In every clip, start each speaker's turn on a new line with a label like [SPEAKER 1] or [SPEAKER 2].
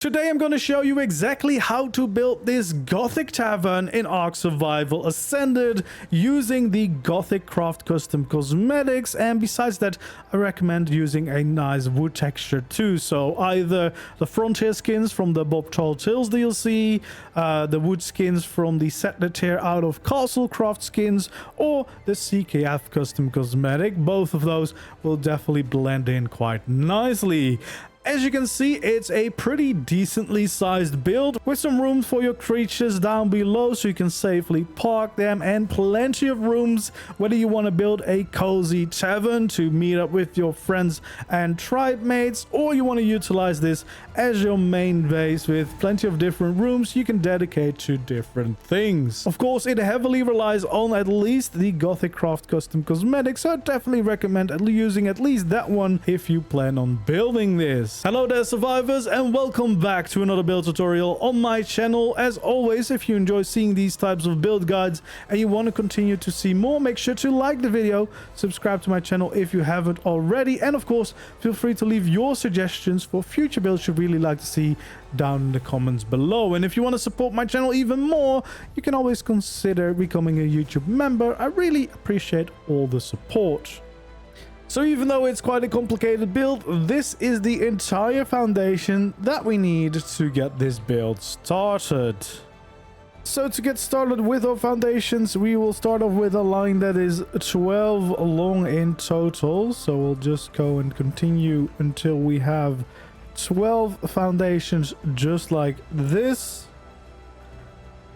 [SPEAKER 1] Today I'm going to show you exactly how to build this Gothic Tavern in ARK Survival Ascended using the Gothic Craft Custom Cosmetics, and besides that I recommend using a nice wood texture too. So either the Frontier skins from the Bob Tall Tales DLC, the wood skins from the Set the Tear out of Castle Craft skins, or the CKF Custom Cosmetic. Both of those will definitely blend in quite nicely. As you can see, it's a pretty decently sized build with some room for your creatures down below so you can safely park them, and plenty of rooms whether you want to build a cozy tavern to meet up with your friends and tribe mates, or you want to utilize this as your main base with plenty of different rooms you can dedicate to different things. Of course, it heavily relies on at least the Gothic Craft Custom Cosmetics, so I definitely recommend using at least that one if you plan on building this. Hello there survivors, and welcome back to another build tutorial on my channel. As always, if you enjoy seeing these types of build guides and you want to continue to see more, make sure to like the video, subscribe to my channel if you haven't already, and of course feel free to leave your suggestions for future builds you'd really like to see down in the comments below. And if you want to support my channel even more, you can always consider becoming a YouTube member. I really appreciate all the support. So even though it's quite a complicated build, this is the entire foundation that we need to get this build started. So to get started with our foundations, we will start off with a line that is 12 long in total. So we'll just go and continue until we have 12 foundations just like this.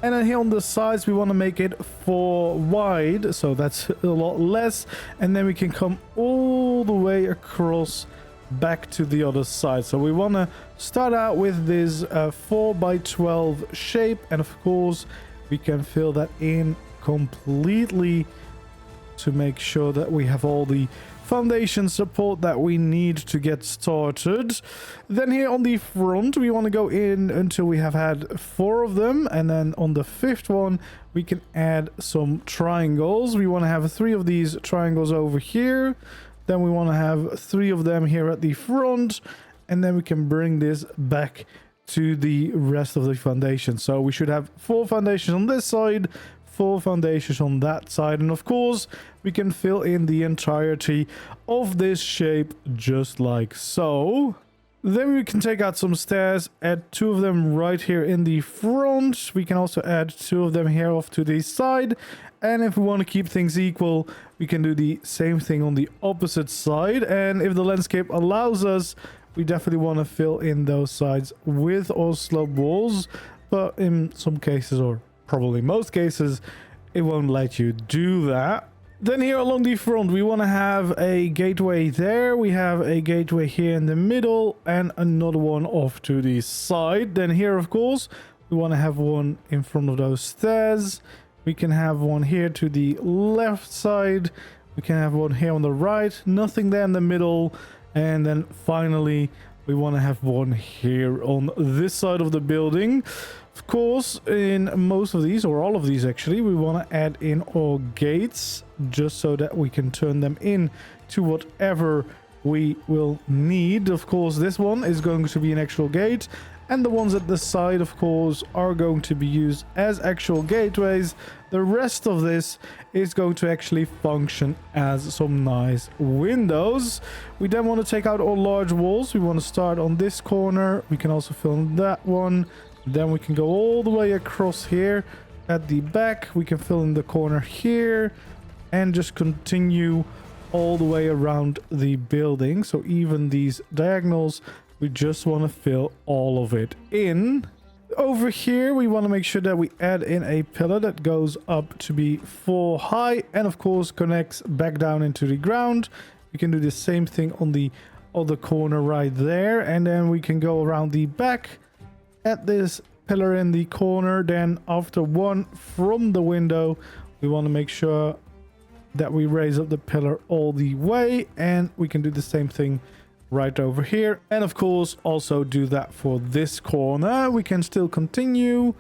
[SPEAKER 1] And then here on the sides, we want to make it 4 wide, so that's a lot less. And then we can come all the way across back to the other side. So we want to start out with this 4 by 12 shape. And of course, we can fill that in completely to make sure that we have all the foundation support that we need to get started. Then here on the front, we want to go in until we have had 4 of them, and then on the 5th one we can add some triangles. We want to have 3 of these triangles over here, then we want to have 3 of them here at the front, and then we can bring this back to the rest of the foundation. So we should have 4 foundations on this side, 4 foundations on that side, and of course we can fill in the entirety of this shape just like so. Then we can take out some stairs, add 2 of them right here in the front. We can also add 2 of them here off to the side, and if we want to keep things equal, we can do the same thing on the opposite side. And if the landscape allows us, we definitely want to fill in those sides with or slope walls, but in some cases, or probably most cases, it won't let you do that. Then here along the front, we want to have a gateway there. We have a gateway here in the middle and another one off to the side. Then here, of course, we want to have one in front of those stairs. We can have one here to the left side. We can have one here on the right. Nothing there in the middle. And then finally, we want to have one here on this side of the building. Of course, in most of these, or all of these actually, we want to add in our gates just so that we can turn them in to whatever we will need. Of course, this one is going to be an actual gate, and the ones at the side, of course, are going to be used as actual gateways. The rest of this is going to actually function as some nice windows. We then want to take out all large walls. We want to start on this corner. We can also fill in that one. Then we can go all the way across here at the back. We can fill in the corner here and just continue all the way around the building. So even these diagonals, we just want to fill all of it in. Over here, we want to make sure that we add in a pillar that goes up to be 4 high and of course connects back down into the ground. We can do the same thing on the other corner right there, and then we can go around the back at this pillar in the corner. Then after one from the window, we want to make sure that we raise up the pillar all the way, and we can do the same thing right over here, and of course also do that for this corner. We can still continue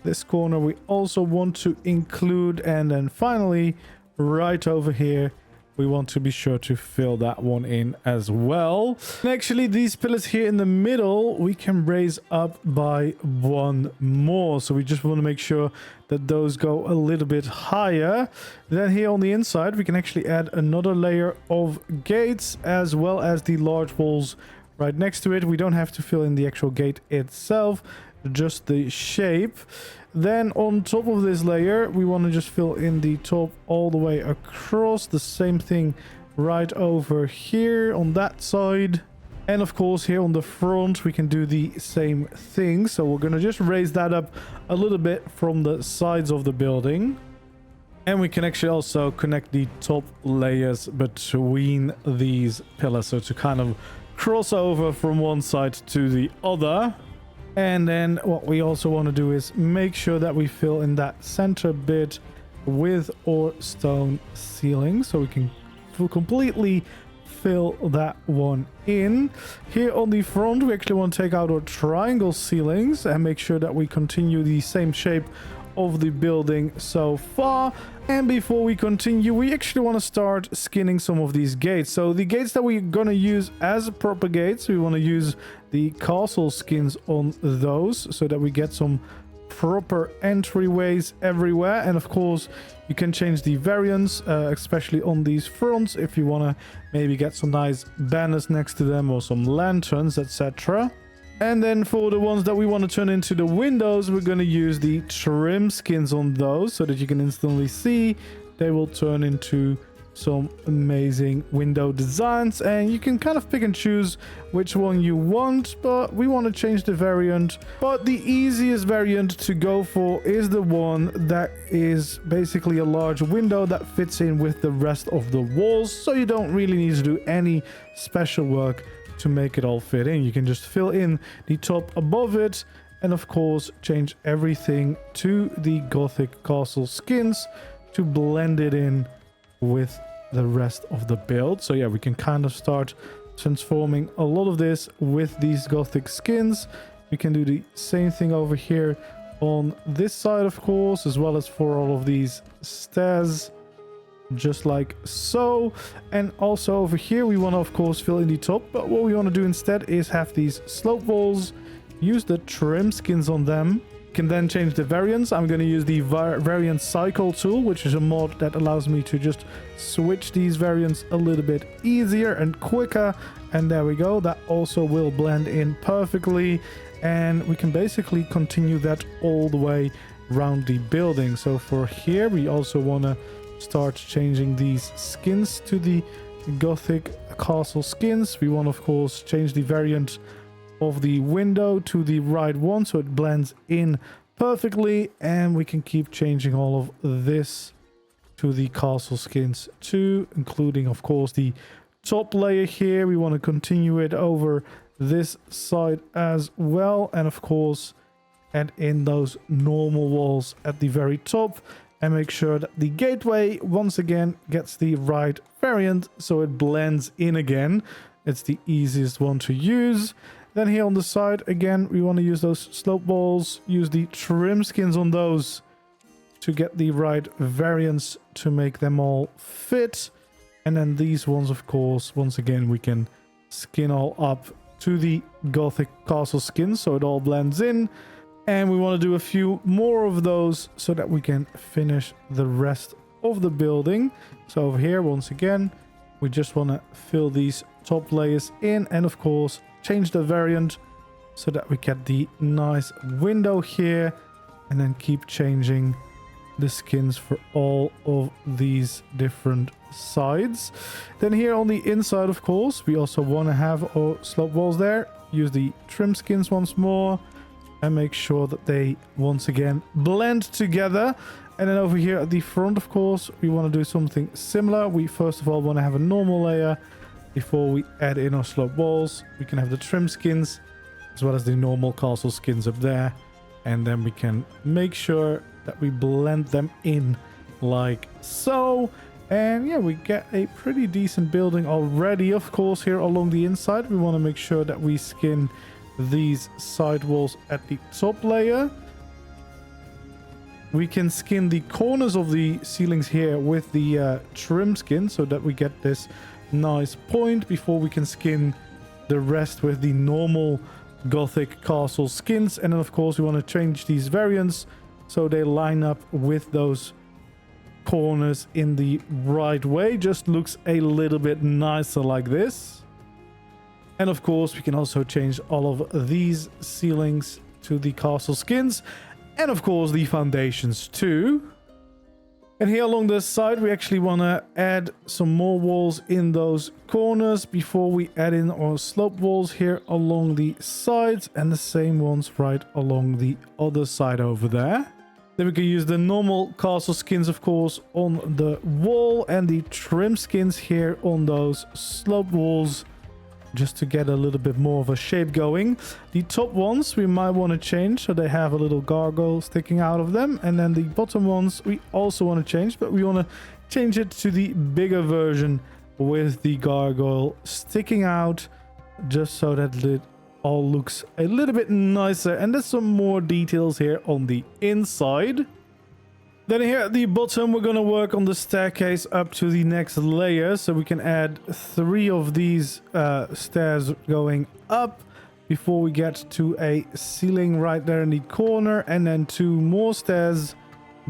[SPEAKER 1] this corner, we also want to include, and then finally right over here we want to be sure to fill that one in as well. And actually, these pillars here in the middle, we can raise up by one more. So we just want to make sure that those go a little bit higher. Then here on the inside, we can actually add another layer of gates as well as the large walls right next to it. We don't have to fill in the actual gate itself, just the shape. Then on top of this layer, we want to just fill in the top all the way across. The same thing right over here on that side. And of course, here on the front, we can do the same thing. So we're going to just raise that up a little bit from the sides of the building. And we can actually also connect the top layers between these pillars. So to kind of cross over from one side to the other. And then what we also want to do is make sure that we fill in that center bit with our stone ceiling, so we can completely fill that one in. Here on the front, we actually want to take out our triangle ceilings and make sure that we continue the same shape of the building so far. And before we continue, we actually want to start skinning some of these gates. So the gates that we're going to use as proper gates, we want to use the castle skins on those so that we get some proper entryways everywhere. And of course, you can change the variants, especially on these fronts, if you want to maybe get some nice banners next to them or some lanterns, etc. And then for the ones that we want to turn into the windows, we're going to use the trim skins on those so that you can instantly see they will turn into some amazing window designs. And you can kind of pick and choose which one you want, but we want to change the variant. But the easiest variant to go for is the one that is basically a large window that fits in with the rest of the walls, so you don't really need to do any special work to make it all fit in. You can just fill in the top above it, and of course change everything to the Gothic castle skins to blend it in with the rest of the build. So yeah, we can kind of start transforming a lot of this with these Gothic skins. We can do the same thing over here on this side, of course, as well as for all of these stairs, just like so. And also over here, we want to of course fill in the top, but what we want to do instead is have these slope walls, use the trim skins on them. Can then change the variants. I'm going to use the variant cycle tool, which is a mod that allows me to just switch these variants a little bit easier and quicker. And there we go, that also will blend in perfectly, and we can basically continue that all the way around the building. So for here, we also want to start changing these skins to the Gothic castle skins. We want to of course change the variant of the window to the right one so it blends in perfectly, and we can keep changing all of this to the castle skins too, including of course the top layer here. We want to continue it over this side as well, and of course add in those normal walls at the very top, and make sure that the gateway once again gets the right variant so it blends in again. It's the easiest one to use. Then here on the side, again, we want to use those slope walls, use the trim skins on those to get the right variants to make them all fit. And then these ones, of course, once again, we can skin all up to the Gothic castle skins so it all blends in. And we want to do a few more of those so that we can finish the rest of the building. So over here, once again, we just want to fill these top layers in, and of course change the variant so that we get the nice window here, and then keep changing the skins for all of these different sides. Then here on the inside, of course, we also want to have our slope walls there. Use the trim skins once more and make sure that they once again blend together. And then over here at the front, of course, we want to do something similar. We first of all want to have a normal layer before we add in our slope walls. We can have the trim skins as well as the normal castle skins up there, and then we can make sure that we blend them in like so. And yeah, we get a pretty decent building already. Of course, here along the inside, we want to make sure that we skin these side walls at the top layer. we can skin the corners of the ceilings here with the trim skin so that we get this nice point before we can skin the rest with the normal Gothic castle skins. And then of course we want to change these variants so they line up with those corners in the right way. Just looks a little bit nicer like this. And of course we can also change all of these ceilings to the castle skins, and of course the foundations too. And here along this side we actually want to add some more walls in those corners before we add in our slope walls here along the sides, and the same ones right along the other side over there. Then we can use the normal castle skins, of course, on the wall, and the trim skins here on those slope walls, just to get a little bit more of a shape going. The top ones we might want to change so they have a little gargoyle sticking out of them, and then the bottom ones we also want to change, but we want to change it to the bigger version with the gargoyle sticking out, just so that it all looks a little bit nicer. And there's some more details here on the inside. Then here at the bottom we're going to work on the staircase up to the next layer, so we can add 3 of these stairs going up before we get to a ceiling right there in the corner, and then 2 more stairs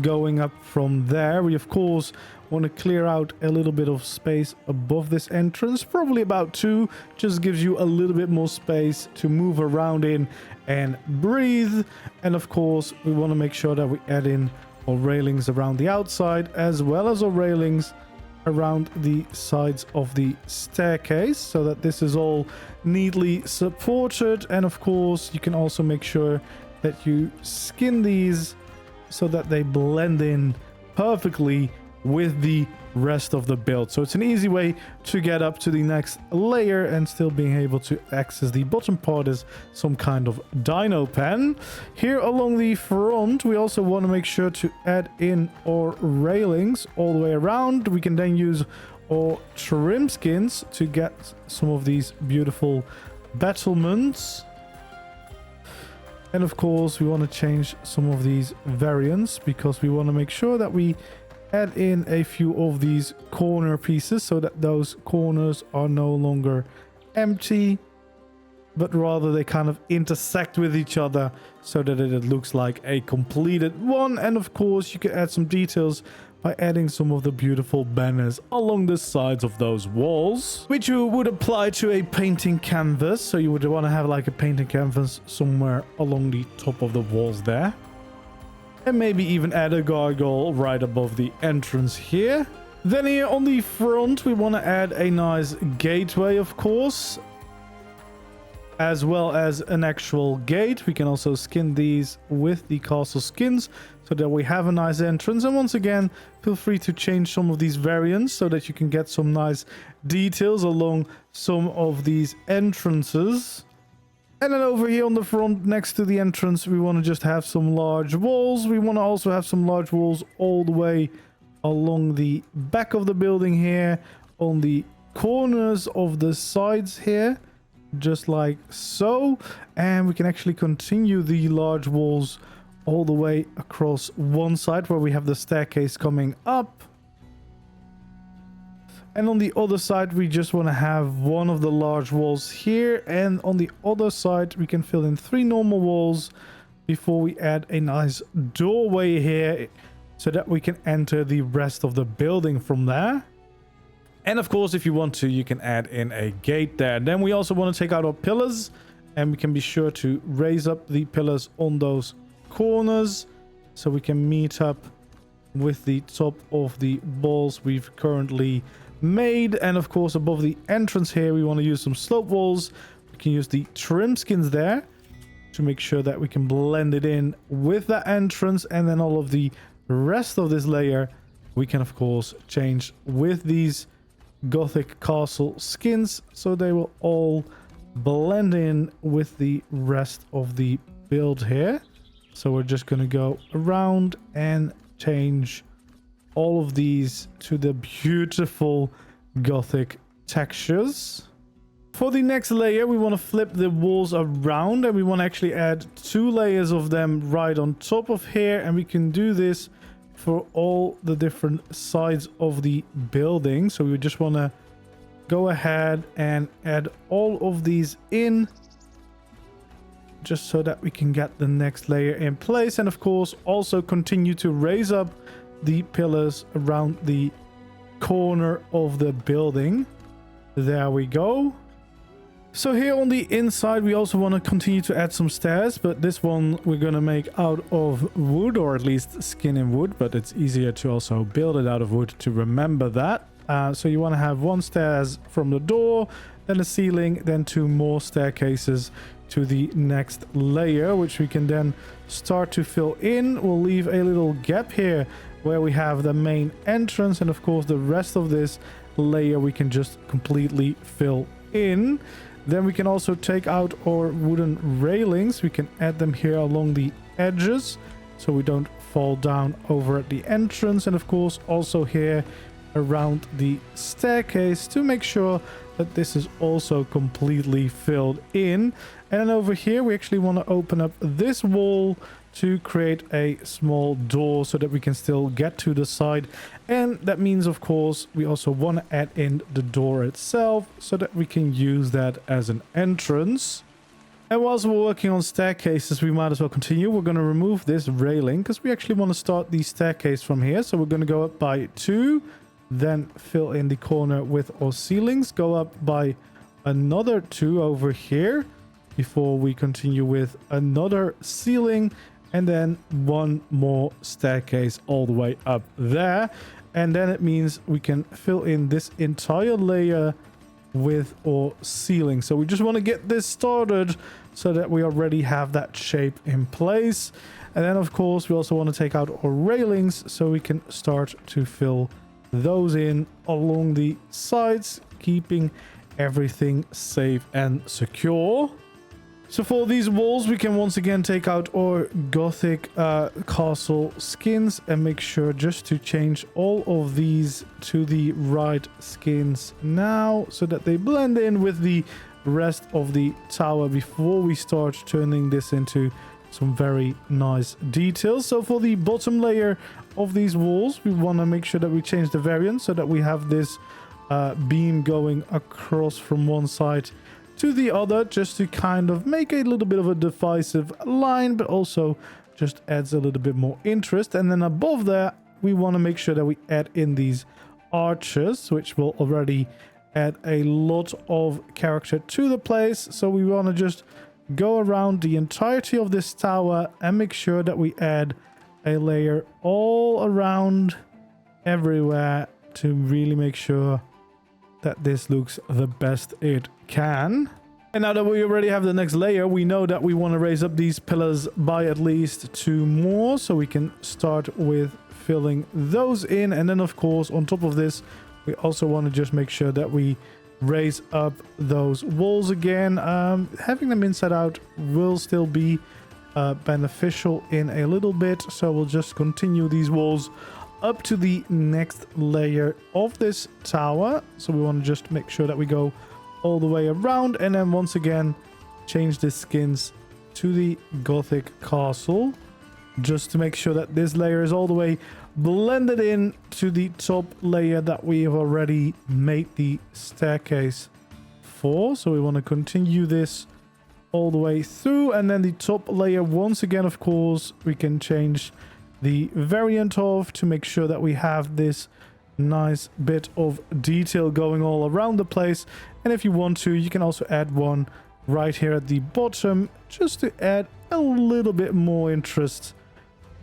[SPEAKER 1] going up from there. We of course want to clear out a little bit of space above this entrance, probably about 2, just gives you a little bit more space to move around in and breathe. And of course we want to make sure that we add in our railings around the outside, as well as our railings around the sides of the staircase, so that this is all neatly supported. And of course you can also make sure that you skin these so that they blend in perfectly with the rest of the build. So it's an easy way to get up to the next layer and still being able to access the bottom part as some kind of Dino Pen. Here along the front we also want to make sure to add in our railings all the way around. We can then use our trim skins to get some of these beautiful battlements. And of course we want to change some of these variants because we want to make sure that we add in a few of these corner pieces so that those corners are no longer empty, but rather they kind of intersect with each other so that it looks like a completed one. And of course you can add some details by adding some of the beautiful banners along the sides of those walls, which you would apply to a painting canvas. So you would want to have like a painting canvas somewhere along the top of the walls there. And maybe even add a gargoyle right above the entrance here. Then here on the front we want to add a nice gateway, of course, as well as an actual gate. We can also skin these with the castle skins so that we have a nice entrance. And once again, feel free to change some of these variants so that you can get some nice details along some of these entrances. And then over here on the front next to the entrance we want to just have some large walls. We want to also have some large walls all the way along the back of the building here, on the corners of the sides here, just like so. And we can actually continue the large walls all the way across one side where we have the staircase coming up. And on the other side we just want to have one of the large walls here, and on the other side we can fill in 3 normal walls before we add a nice doorway here so that we can enter the rest of the building from there. And of course if you want to, you can add in a gate there. Then we also want to take out our pillars, and we can be sure to raise up the pillars on those corners so we can meet up with the top of the walls we've currently made. And of course above the entrance here we want to use some slope walls. We can use the trim skins there to make sure that we can blend it in with the entrance, and then all of the rest of this layer we can of course change with these Gothic castle skins so they will all blend in with the rest of the build here. So we're just going to go around and change all of these to the beautiful Gothic textures. For the next layer, we want to flip the walls around, and we want to actually add 2 layers of them right on top of here, and we can do this for all the different sides of the building. So we just want to go ahead and add all of these in, just so that we can get the next layer in place, and of course also continue to raise up the pillars around the corner of the building. There we go. So here on the inside, we also want to continue to add some stairs, but this one we're going to make out of wood, or at least skin in wood, but it's easier to also build it out of wood to remember that. So you want to have 1 stairs from the door, then a ceiling, then 2 more staircases to the next layer, which we can then start to fill in. We'll leave a little gap here where we have the main entrance, and of course the rest of this layer we can just completely fill in. Then we can also take out our wooden railings. We can add them here along the edges so we don't fall down over at the entrance, and of course also here around the staircase to make sure that this is also completely filled in. And then over here we actually want to open up this wall to create a small door so that we can still get to the side. And that means, of course, we also want to add in the door itself so that we can use that as an entrance. And whilst we're working on staircases, we might as well continue. We're going to remove this railing because we actually want to start the staircase from here. So we're going to go up by 2, then fill in the corner with our ceilings, go up by another 2 over here before we continue with another ceiling, and then 1 more staircase all the way up there. And then it means we can fill in this entire layer with our ceiling. So we just want to get this started so that we already have that shape in place. And then of course we also want to take out our railings so we can start to fill those in along the sides, keeping everything safe and secure. So for these walls, we can once again take out our Gothic castle skins and make sure just to change all of these to the right skins now so that they blend in with the rest of the tower before we start turning this into some very nice details. So for the bottom layer of these walls, we want to make sure that we change the variant so that we have this beam going across from one side to the other, just to kind of make a little bit of a divisive line, but also just adds a little bit more interest. And then above there, we want to make sure that we add in these arches, which will already add a lot of character to the place. So we want to just go around the entirety of this tower and make sure that we add a layer all around everywhere to really make sure that this looks the best it can. And now that we already have the next layer, we know that we want to raise up these pillars by at least 2 more, so we can start with filling those in. And then of course on top of this, we also want to just make sure that we raise up those walls again. Having them inside out will still be beneficial in a little bit, so we'll just continue these walls up to the next layer of this tower. So we want to just make sure that we go all the way around, and then once again change the skins to the Gothic castle, just to make sure that this layer is all the way blended in to the top layer that we have already made the staircase for. So we want to continue this all the way through, and then the top layer once again, of course, we can change the variant of to make sure that we have this nice bit of detail going all around the place. And if you want to, you can also add one right here at the bottom just to add a little bit more interest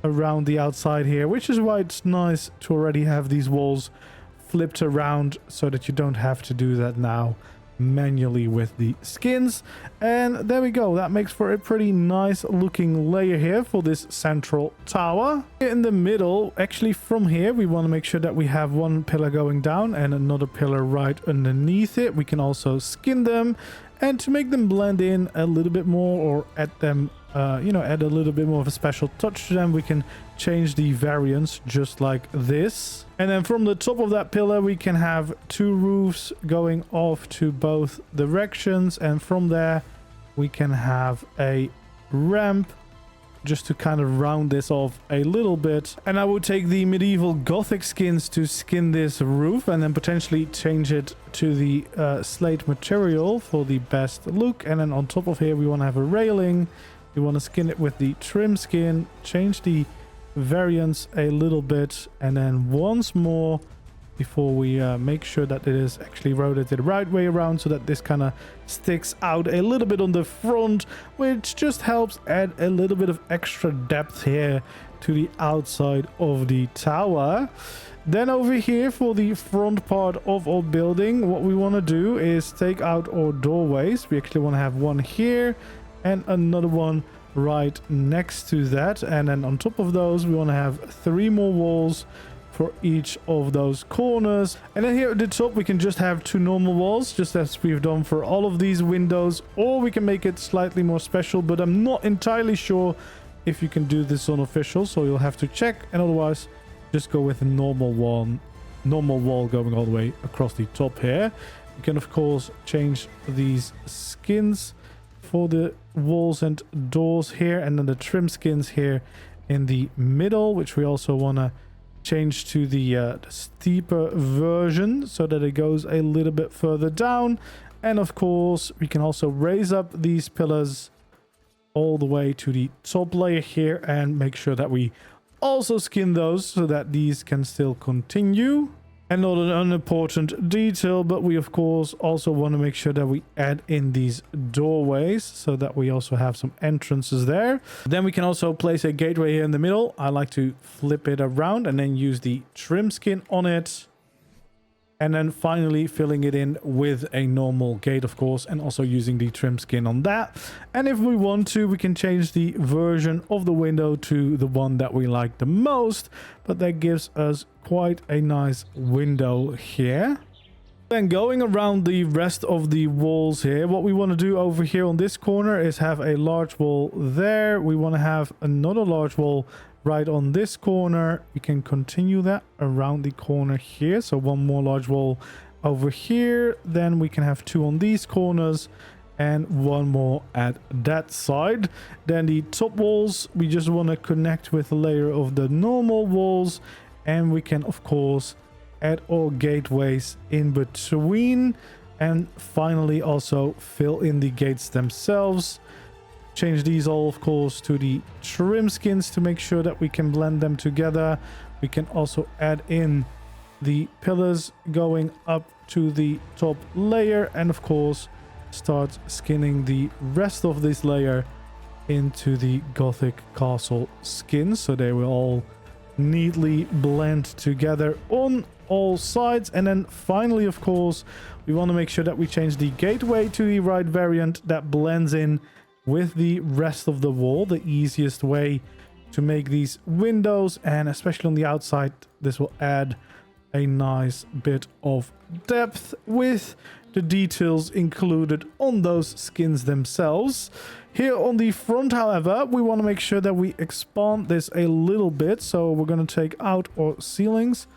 [SPEAKER 1] around the outside here, which is why it's nice to already have these walls flipped around so that you don't have to do that now manually with the skins. And there we go, that makes for a pretty nice looking layer here for this central tower. In the middle, actually from here, we want to make sure that we have 1 pillar going down and another pillar right underneath it. We can also skin them, And to make them blend in a little bit more, or add them, add a little bit more of a special touch to them, we can change the variance just like this. And then from the top of that pillar, we can have 2 roofs going off to both directions. And from there, we can have a ramp just to kind of round this off a little bit. And I will take the medieval Gothic skins to skin this roof and then potentially change it to the slate material for the best look. And then on top of here, we want to have a railing. We want to skin it with the trim skin, change the variance a little bit, and then once more before we make sure that it is actually rotated the right way around, so that this kind of sticks out a little bit on the front, which just helps add a little bit of extra depth here to the outside of the tower. Then over here for the front part of our building, what we want to do is take out our doorways. We actually want to have one here and another one right next to that, and then on top of those we want to have 3 more walls for each of those corners. And then here at the top we can just have 2 normal walls, just as we've done for all of these windows, or we can make it slightly more special, but I'm not entirely sure if you can do this on official, so you'll have to check. And otherwise just go with a normal wall going all the way across the top here. You can of course change these skins for the walls and doors here, and then the trim skins here in the middle, which we also want to change to the steeper version so that it goes a little bit further down. And of course we can also raise up these pillars all the way to the top layer here and make sure that we also skin those so that these can still continue. And not an unimportant detail, but we of course also want to make sure that we add in these doorways so that we also have some entrances there. Then we can also place a gateway here in the middle. I like to flip it around and then use the trim skin on it. And then finally filling it in with a normal gate, of course, and also using the trim skin on that. And if we want to, we can change the version of the window to the one that we like the most, but that gives us quite a nice window here. Then going around the rest of the walls here, what we want to do over here on this corner is have a large wall there. We want to have another large wall right on this corner. We can continue that around the corner here, so 1 more large wall over here. Then we can have 2 on these corners and 1 more at that side. Then the top walls, we just want to connect with a layer of the normal walls, and we can of course add all gateways in between, and finally also fill in the gates themselves. Change these all of course to the trim skins to make sure that we can blend them together. We can also add in the pillars going up to the top layer, and of course start skinning the rest of this layer into the Gothic castle skins so they will all neatly blend together on all sides. And then finally of course we want to make sure that we change the gateway to the right variant that blends in with the rest of the wall. The easiest way to make these windows, and especially on the outside, this will add a nice bit of depth with the details included on those skins themselves. Here on the front, however, we want to make sure that we expand this a little bit, so we're going to take out our ceilings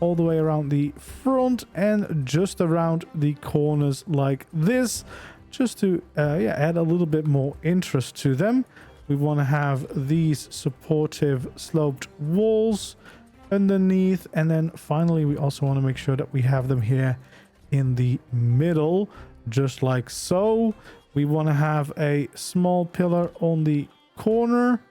[SPEAKER 1] all the way around the front and just around the corners like this, just to add a little bit more interest to them. We want to have these supportive sloped walls underneath, and then finally we also want to make sure that we have them here in the middle, just like so. We want to have a small pillar on the corner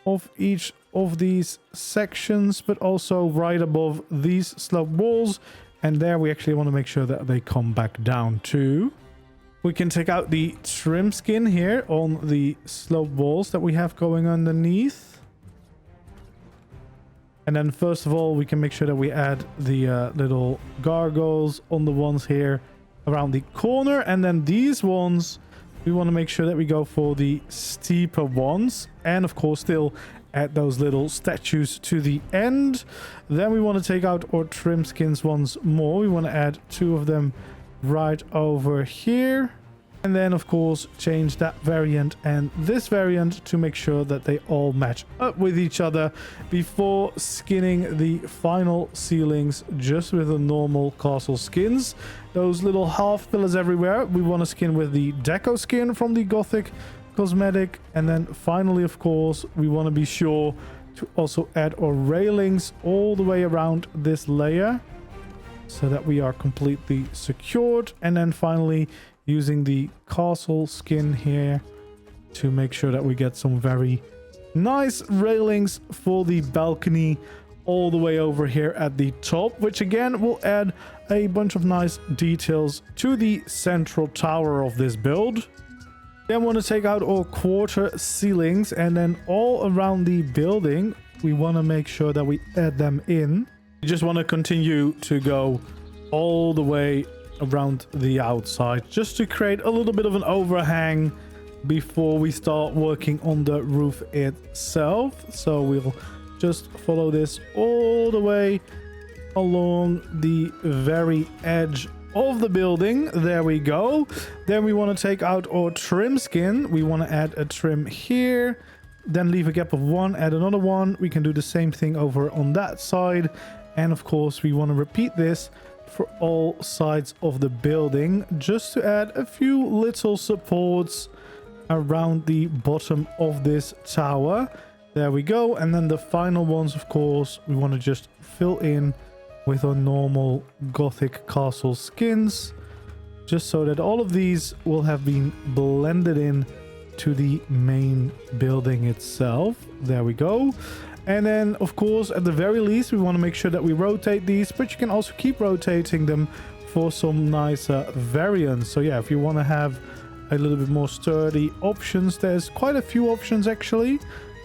[SPEAKER 1] of each of these sections, but also right above these sloped walls, and there we actually want to make sure that they come back down too. We can take out the trim skin here on the sloped walls that we have going underneath. And then first of all, we can make sure that we add the little gargoyles on the ones here around the corner. And then these ones, we want to make sure that we go for the steeper ones. And of course, still add those little statues to the end. Then we want to take out our trim skins once more. We want to add 2 of them right over here. And then, of course, change that variant and this variant to make sure that they all match up with each other before skinning the final ceilings just with the normal castle skins. Those little half pillars everywhere, we want to skin with the deco skin from the Gothic cosmetic. And then finally, of course, we want to be sure to also add our railings all the way around this layer so that we are completely secured. And then finally, using the castle skin here to make sure that we get some very nice railings for the balcony all the way over here at the top, which again will add a bunch of nice details to the central tower of this build. Then want to take out all quarter ceilings, and then all around the building we want to make sure that we add them in. You just want to continue to go all the way around the outside just to create a little bit of an overhang before we start working on the roof itself. So we'll just follow this all the way along the very edge of the building. There we go. Then we want to take out our trim skin. We want to add a trim here, then leave a gap of 1, add another one. We can do the same thing over on that side, and of course we want to repeat this for all sides of the building just to add a few little supports around the bottom of this tower. There we go. And then the final ones, of course, we want to just fill in with our normal Gothic castle skins, just so that all of these will have been blended in to the main building itself. There we go. And then, of course, at the very least, we want to make sure that we rotate these, but you can also keep rotating them for some nicer variants. So yeah, if you want to have a little bit more sturdy options, there's quite a few options actually.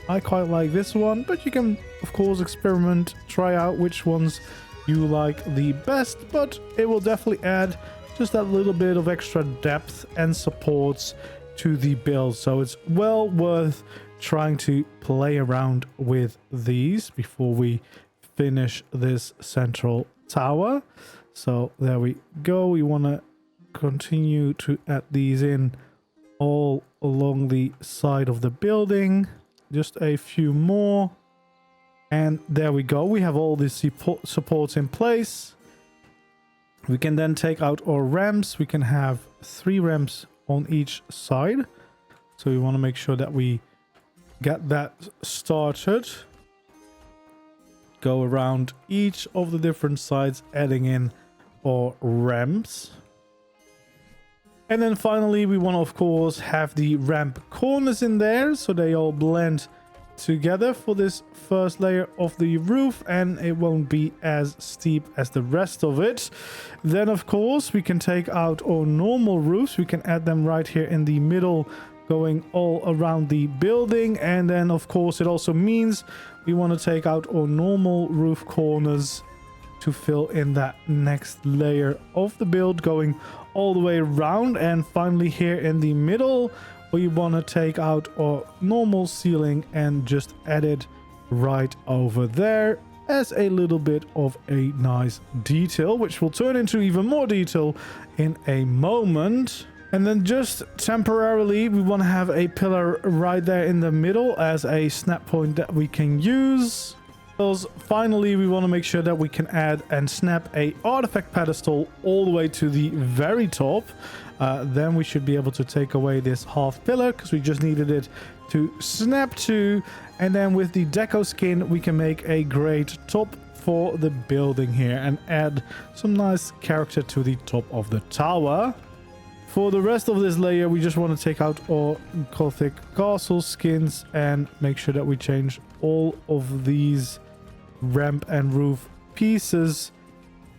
[SPEAKER 1] I quite like this one, but you can, of course, experiment, try out which ones you like the best, but it will definitely add just that little bit of extra depth and supports to the build. So it's well worth trying to play around with these before we finish this central tower. So there we go. We want to continue to add these in all along the side of the building. Just a few more. And there we go. We have all these supports in place. We can then take out our ramps. We can have 3 ramps on each side. So we want to make sure that we get that started. Go around each of the different sides, adding in our ramps. And then finally, we want to, of course, have the ramp corners in there so they all blend together for this first layer of the roof, and it won't be as steep as the rest of it. Then, of course, we can take out our normal roofs. We can add them right here in the middle, going all around the building. And then, of course, it also means we want to take out our normal roof corners to fill in that next layer of the build, going all the way around. And finally, here in the middle, we want to take out our normal ceiling and just add it right over there as a little bit of a nice detail, which will turn into even more detail in a moment. And then just temporarily, we want to have a pillar right there in the middle as a snap point that we can use. Finally, we want to make sure that we can add and snap a artifact pedestal all the way to the very top. Then we should be able to take away this half pillar because we just needed it to snap to. And then with the deco skin, we can make a great top for the building here and add some nice character to the top of the tower. For the rest of this layer, we just want to take out our Gothic castle skins and make sure that we change all of these ramp and roof pieces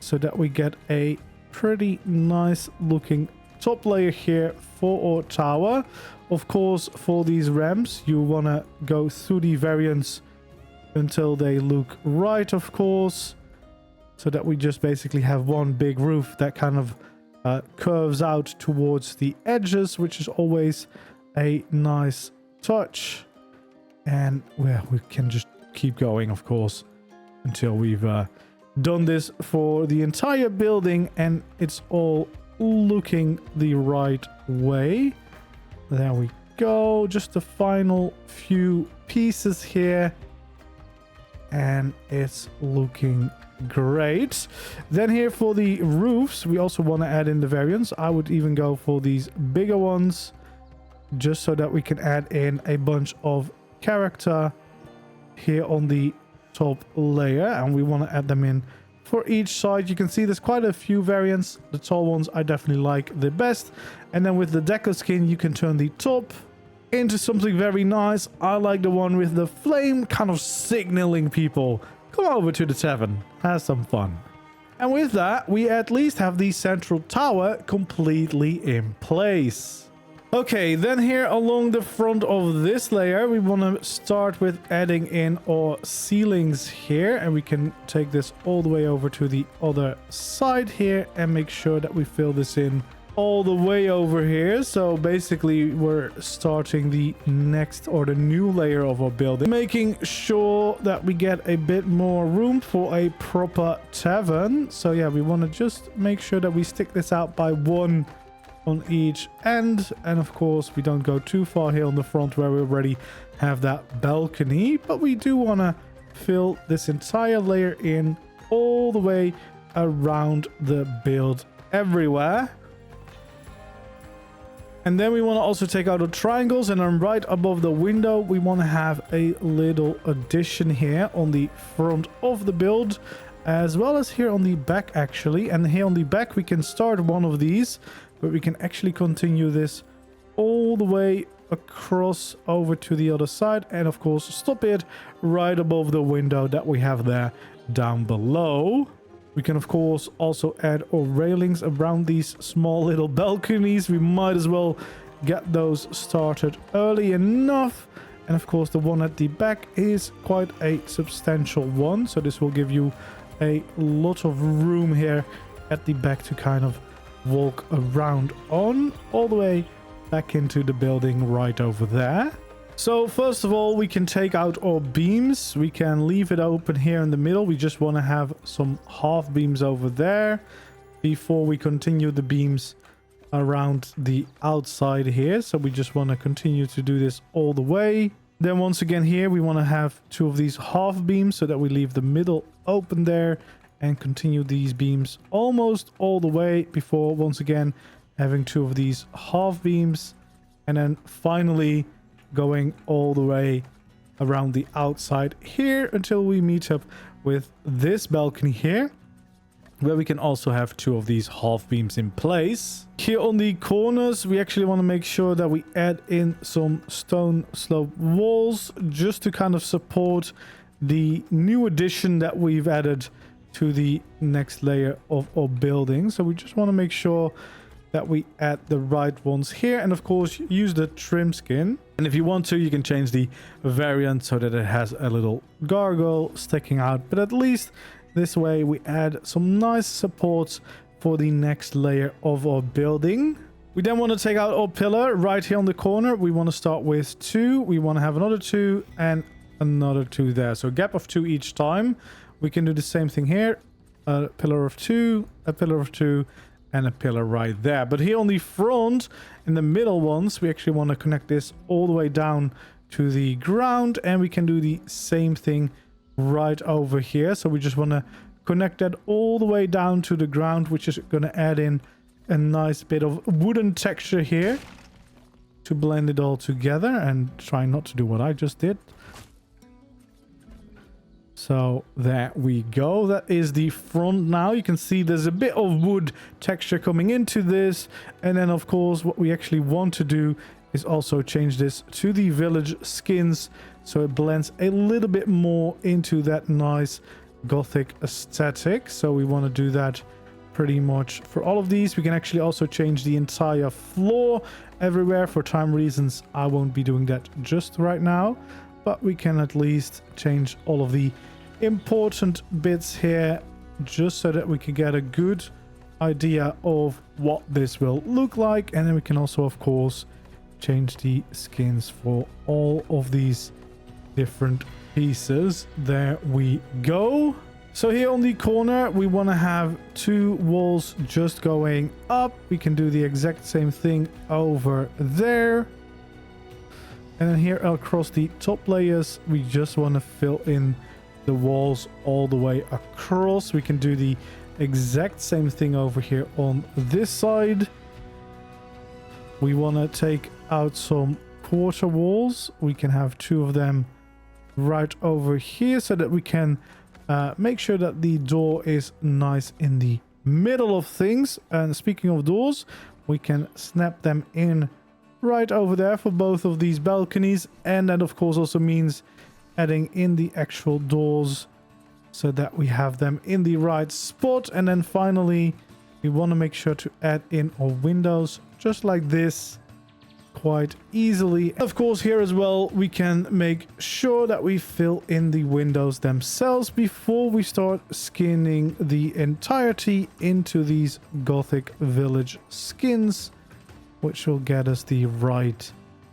[SPEAKER 1] so that we get a pretty nice looking top layer here for our tower. Of course, for these ramps, you want to go through the variants until they look right, of course, so that we just basically have one big roof that kind of curves out towards the edges, which is always a nice touch. And well, we can just keep going, of course, until we've done this for the entire building and it's all looking the right way. There we go. Just the final few pieces here. And it's looking great. Then here for the roofs, we also want to add in the variants. I would even go for these bigger ones, just so that we can add in a bunch of character here on the top layer, and we want to add them in for each side. You can see there's quite a few variants. The tall ones I definitely like the best, and then with the deco skin you can turn the top into something very nice. I like the one with the flame kind of signaling people, come over to the tavern, have some fun. And with that, we at least have the central tower completely in place. Okay, then here along the front of this layer, we want to start with adding in our ceilings here, and we can take this all the way over to the other side here and make sure that we fill this in all the way over here. So basically we're starting the next or the new layer of our building, making sure that we get a bit more room for a proper tavern. So yeah, we want to just make sure that we stick this out by one on each end, and of course we don't go too far here on the front where we already have that balcony, but we do want to fill this entire layer in all the way around the build everywhere. And then we want to also take out the triangles, and then right above the window we want to have a little addition here on the front of the build, as well as here on the back actually. And here on the back we can start one of these, but we can actually continue this all the way across over to the other side, and of course stop it right above the window that we have there down below. We can of course also add our railings around these small little balconies. We might as well get those started early enough. And of course the one at the back is quite a substantial one, so this will give you a lot of room here at the back to kind of walk around on, all the way back into the building right over there. So first of all, we can take out our beams. We can leave it open here in the middle. We just want to have some half beams over there before we continue the beams around the outside here. So we just want to continue to do this all the way. Then once again here, we want to have two of these half beams so that we leave the middle open there, and continue these beams almost all the way before once again having two of these half beams, and then finally going all the way around the outside here until we meet up with this balcony here, where we can also have two of these half beams in place. Here on the corners we actually want to make sure that we add in some stone slope walls, just to kind of support the new addition that we've added to the next layer of our building. So we just want to make sure that we add the right ones here, and of course use the trim skin. And if you want to, you can change the variant so that it has a little gargoyle sticking out, but at least this way we add some nice supports for the next layer of our building. We then want to take out our pillar right here on the corner. We want to start with 2. We want to have another 2 and another 2 there, so a gap of 2 each time. We can do the same thing here, a pillar of 2, a pillar of 2, and a pillar right there. But here on the front, in the middle ones, we actually want to connect this all the way down to the ground, and we can do the same thing right over here. So we just want to connect that all the way down to the ground, which is going to add in a nice bit of wooden texture here to blend it all together, and try not to do what I just did. So there we go. That is the front now. You can see there's a bit of wood texture coming into this. And then of course what we actually want to do is also change this to the village skins, so it blends a little bit more into that nice Gothic aesthetic. So we want to do that pretty much for all of these. We can actually also change the entire floor everywhere. For time reasons I won't be doing that just right now, but we can at least change all of the important bits here, just so that we can get a good idea of what this will look like. And then we can also of course change the skins for all of these different pieces. There we go. So here on the corner, we want to have 2 walls just going up. We can do the exact same thing over there. And then here across the top layers, we just want to fill in the walls all the way across. We can do the exact same thing over here on this side. We want to take out some quarter walls. We can have 2 of them right over here so that we can make sure that the door is nice in the middle of things. And speaking of doors, we can snap them in right over there for both of these balconies. And that of course also means adding in the actual doors so that we have them in the right spot. And then finally, we want to make sure to add in our windows just like this quite easily. Of course, here as well, we can make sure that we fill in the windows themselves before we start skinning the entirety into these Gothic village skins, which will get us the right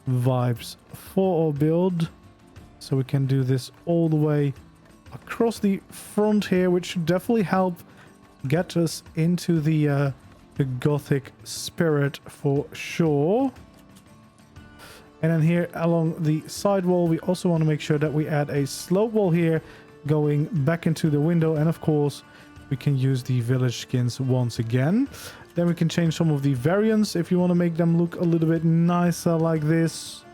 [SPEAKER 1] vibes for our build. So we can do this all the way across the front here, which should definitely help get us into the Gothic spirit for sure. And then here along the side wall, we also want to make sure that we add a slope wall here going back into the window. And of course, we can use the village skins once again. Then we can change some of the variants if you want to make them look a little bit nicer like this.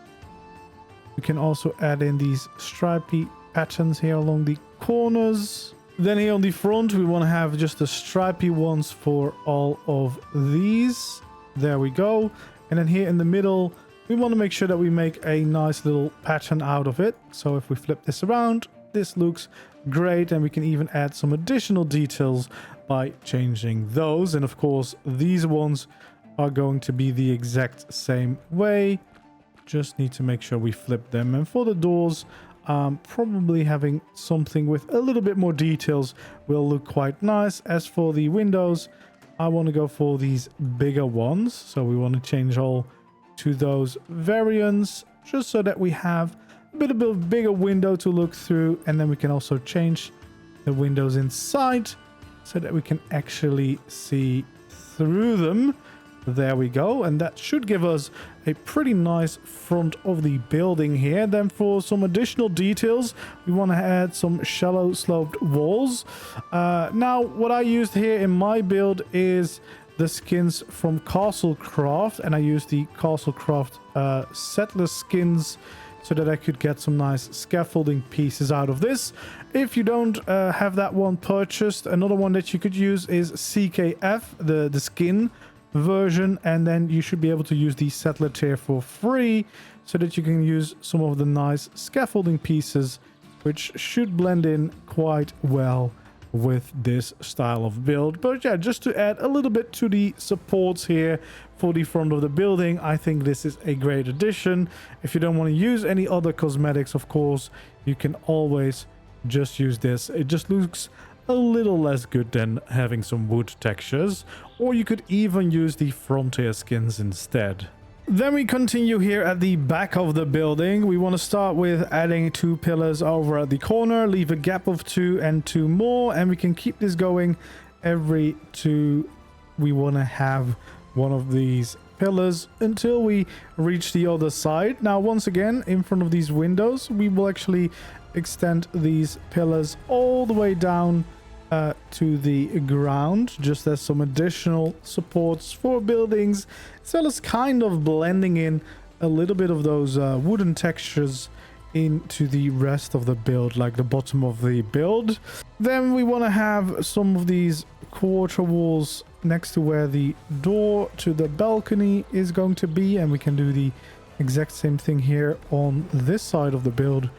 [SPEAKER 1] We can also add in these stripy patterns here along the corners. Then here on the front, we want to have just the stripy ones for all of these. There we go. And then here in the middle, we want to make sure that we make a nice little pattern out of it. So if we flip this around, this looks great. And we can even add some additional details by changing those. And of course, these ones are going to be the exact same way. Just need to make sure we flip them. And for the doors, probably having something with a little bit more details will look quite nice. As for the windows, I want to go for these bigger ones. So we want to change all to those variants just so that we have a bit of a bigger window to look through. And then we can also change the windows inside so that we can actually see through them. There we go. And that should give us a pretty nice front of the building here. Then for some additional details, we want to add some shallow sloped walls. Now, what I used here in my build is the skins from Castle Craft, and I used the Castle Craft settler skins so that I could get some nice scaffolding pieces out of this. If you don't have that one purchased, another one that you could use is CKF, the skin version, and then you should be able to use the settler tier for free so that you can use some of the nice scaffolding pieces, which should blend in quite well with this style of build. But yeah, just to add a little bit to the supports here for the front of the building, I think this is a great addition. If you don't want to use any other cosmetics, of course, you can always just use this. It just looks a little less good than having some wood textures, or you could even use the frontier skins instead. Then we continue here at the back of the building. We want to start with adding 2 pillars over at the corner, leave a gap of 2 and 2 more, and we can keep this going every 2. We want to have one of these pillars until we reach the other side. Now, once again, in front of these windows, we will actually extend these pillars all the way down to the ground, just as some additional supports for buildings, as well as kind of blending in a little bit of those wooden textures into the rest of the build, like the bottom of the build. Then we want to have some of these quarter walls next to where the door to the balcony is going to be, and we can do the exact same thing here on this side of the build.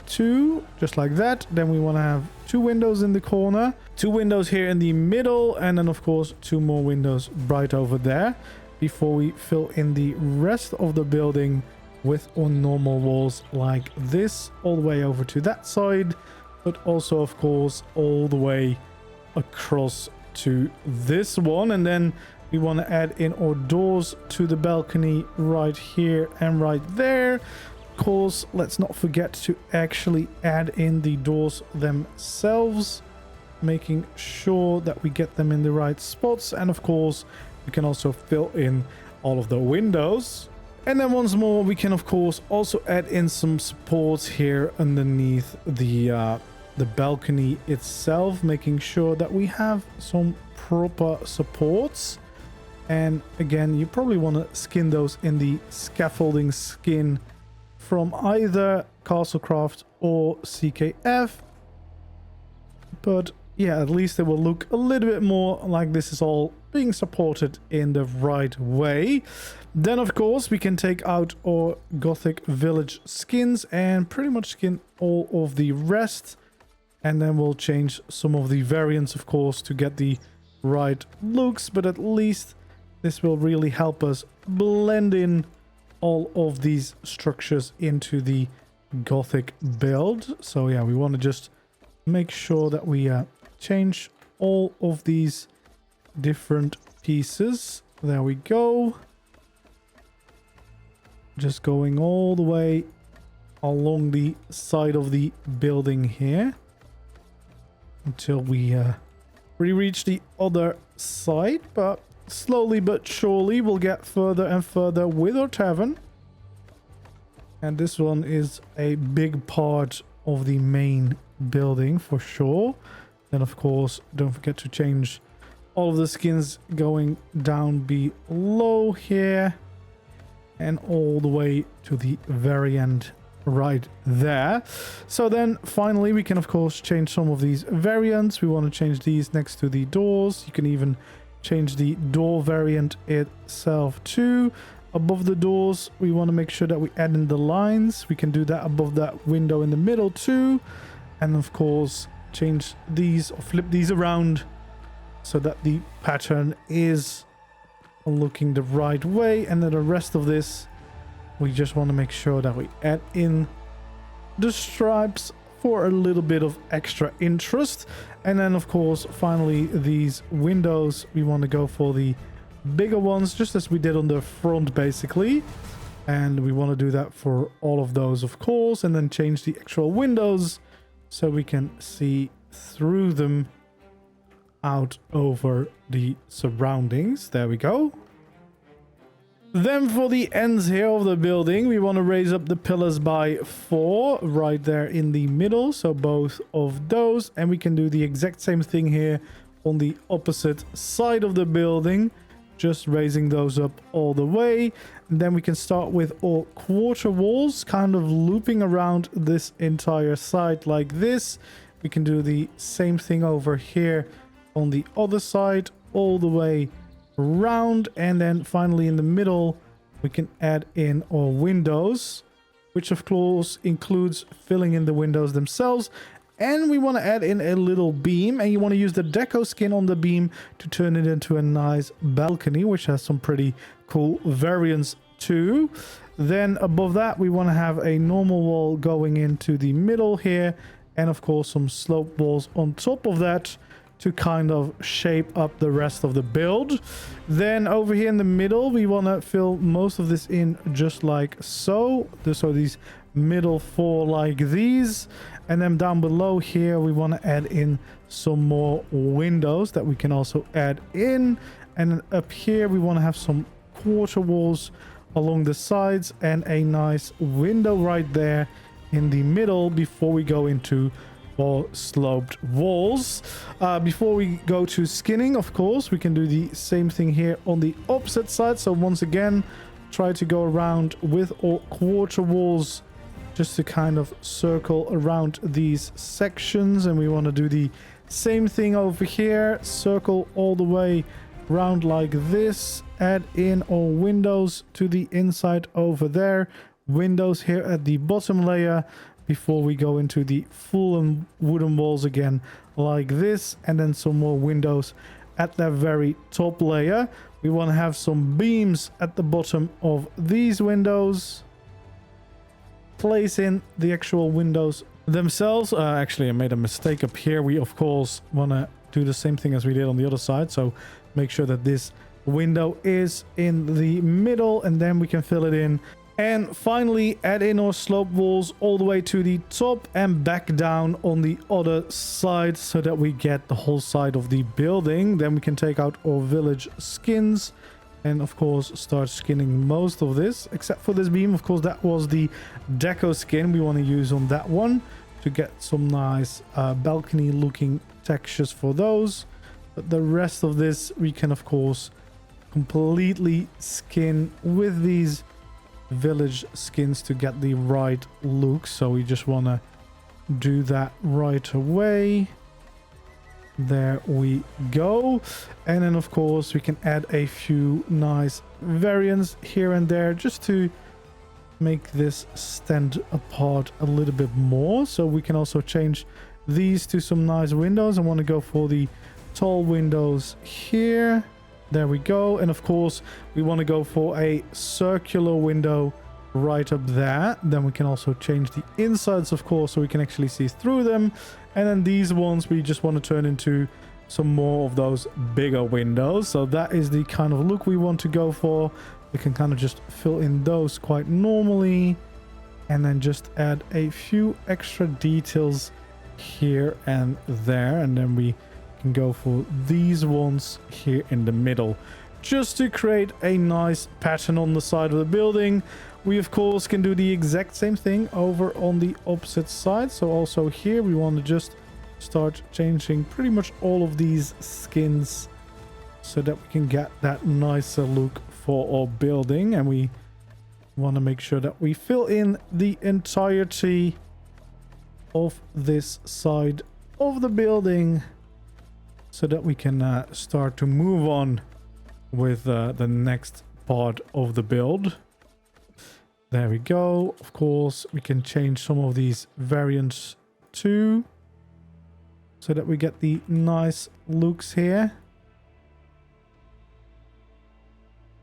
[SPEAKER 1] 2, just like that. Then we want to have 2 windows in the corner, 2 windows here in the middle, and then of course 2 more windows right over there before we fill in the rest of the building with on normal walls like this, all the way over to that side, but also of course all the way across to this one. And then we want to add in our doors to the balcony right here and right there. Of course, let's not forget to actually add in the doors themselves. making sure that we get them in the right spots. And of course, we can also fill in all of the windows. And then once more, we can of course also add in some supports here underneath the balcony itself, making sure that we have some proper supports. And again, you probably want to skin those in the scaffolding skin from either Castlecraft or CKF. But yeah, at least it will look a little bit more like this is all being supported in the right way. Then of course we can take out our Gothic village skins and pretty much skin all of the rest. And then we'll change some of the variants, of course, to get the right looks. But at least this will really help us blend in all of these structures into the Gothic build. So yeah, we want to just make sure that we change all of these different pieces. There we go. Just going all the way along the side of the building here until we reach the other side. But slowly but surely we'll get further and further with our tavern. And this one is a big part of the main building for sure. Then of course, don't forget to change all of the skins going down below here and all the way to the very end right there. So then finally we can of course change some of these variants. We want to change these next to the doors. You can even change the door variant itself too. Above the doors, we want to make sure that we add in the lines. We can do that above that window in the middle too. And of course, change these or flip these around so that the pattern is looking the right way. And then the rest of this, we just want to make sure that we add in the stripes for a little bit of extra interest. And then of course, finally, these windows, we want to go for the bigger ones, just as we did on the front basically. And we want to do that for all of those, of course, and then change the actual windows so we can see through them out over the surroundings. There we go. Then for the ends here of the building, we want to raise up the pillars by 4 right there in the middle. So both of those, and we can do the exact same thing here on the opposite side of the building, just raising those up all the way. And then we can start with all quarter walls, kind of looping around this entire side like this. We can do the same thing over here on the other side, all the way around. And then finally in the middle, we can add in our windows, which of course includes filling in the windows themselves. And we want to add in a little beam, and you want to use the deco skin on the beam to turn it into a nice balcony, which has some pretty cool variants too. Then above that, we want to have a normal wall going into the middle here, and of course some slope walls on top of that to kind of shape up the rest of the build. Then over here in the middle, we want to fill most of this in just like so. So these middle 4 like these. And then down below here, we want to add in some more windows that we can also add in. And then up here, we want to have some quarter walls along the sides and a nice window right there in the middle before we go into our sloped walls. Before we go to skinning, of course, we can do the same thing here on the opposite side. So once again, try to go around with all quarter walls just to kind of circle around these sections. And we want to do the same thing over here, circle all the way around like this, add in all windows to the inside over there, windows here at the bottom layer before we go into the full wooden walls again like this, and then some more windows at that very top layer. We want to have some beams at the bottom of these windows. Place in the actual windows themselves. Actually, I made a mistake up here. We of course want to do the same thing as we did on the other side, so make sure that this window is in the middle, and then we can fill it in And finally, add in our slope walls all the way to the top and back down on the other side so that we get the whole side of the building. Then we can take out our village skins and of course start skinning most of this, except for this beam. Of course, that was the deco skin we want to use on that one to get some nice balcony looking textures for those. But the rest of this we can of course completely skin with these village skins to get the right look. So we just want to do that right away. There we go. And then of course we can add a few nice variants here and there just to make this stand apart a little bit more. So we can also change these to some nice windows. I want to go for the tall windows here. There we go. And of course we want to go for a circular window right up there. Then we can also change the insides, of course, so we can actually see through them. And then these ones we just want to turn into some more of those bigger windows. So that is the kind of look we want to go for. We can kind of just fill in those quite normally and then just add a few extra details here and there. And then we can go for these ones here in the middle just to create a nice pattern on the side of the building. We of course can do the exact same thing over on the opposite side. So also here we want to just start changing pretty much all of these skins so that we can get that nicer look for our building. And we want to make sure that we fill in the entirety of this side of the building so that we can start to move on with the next part of the build. There we go. Of course, we can change some of these variants too so that we get the nice looks here.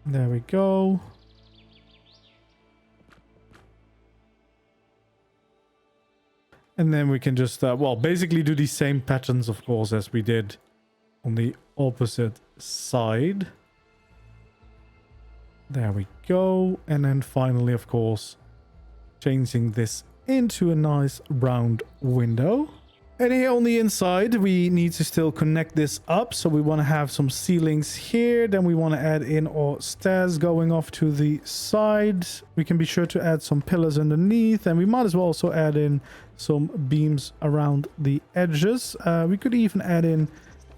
[SPEAKER 1] There we go. And then we can just, well, basically do the same patterns, of course, as we did on the opposite side. There we go. And then finally, of course, changing this into a nice round window. And here on the inside, we need to still connect this up. So we want to have some ceilings here. Then we want to add in our stairs going off to the side. We can be sure to add some pillars underneath. And we might as well also add in some beams around the edges. We could even add in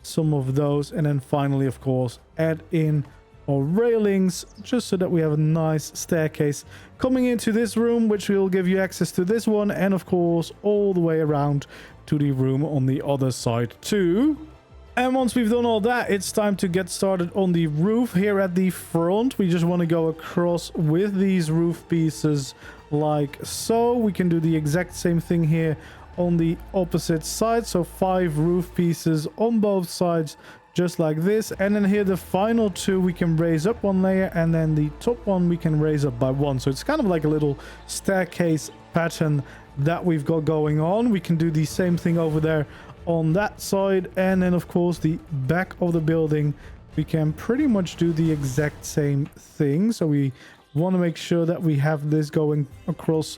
[SPEAKER 1] some of those. And then finally, of course, add in our railings just so that we have a nice staircase coming into this room, which will give you access to this one. And of course, all the way around to the room on the other side too. And once we've done all that, it's time to get started on the roof here at the front. We just want to go across with these roof pieces like so. We can do the exact same thing here on the opposite side. So 5 roof pieces on both sides, just like this. And then here the final 2 we can raise up 1 layer, and then the top one we can raise up by 1. So it's kind of like a little staircase pattern that we've got going on. We can do the same thing over there on that side. And then of course the back of the building, we can pretty much do the exact same thing. So we want to make sure that we have this going across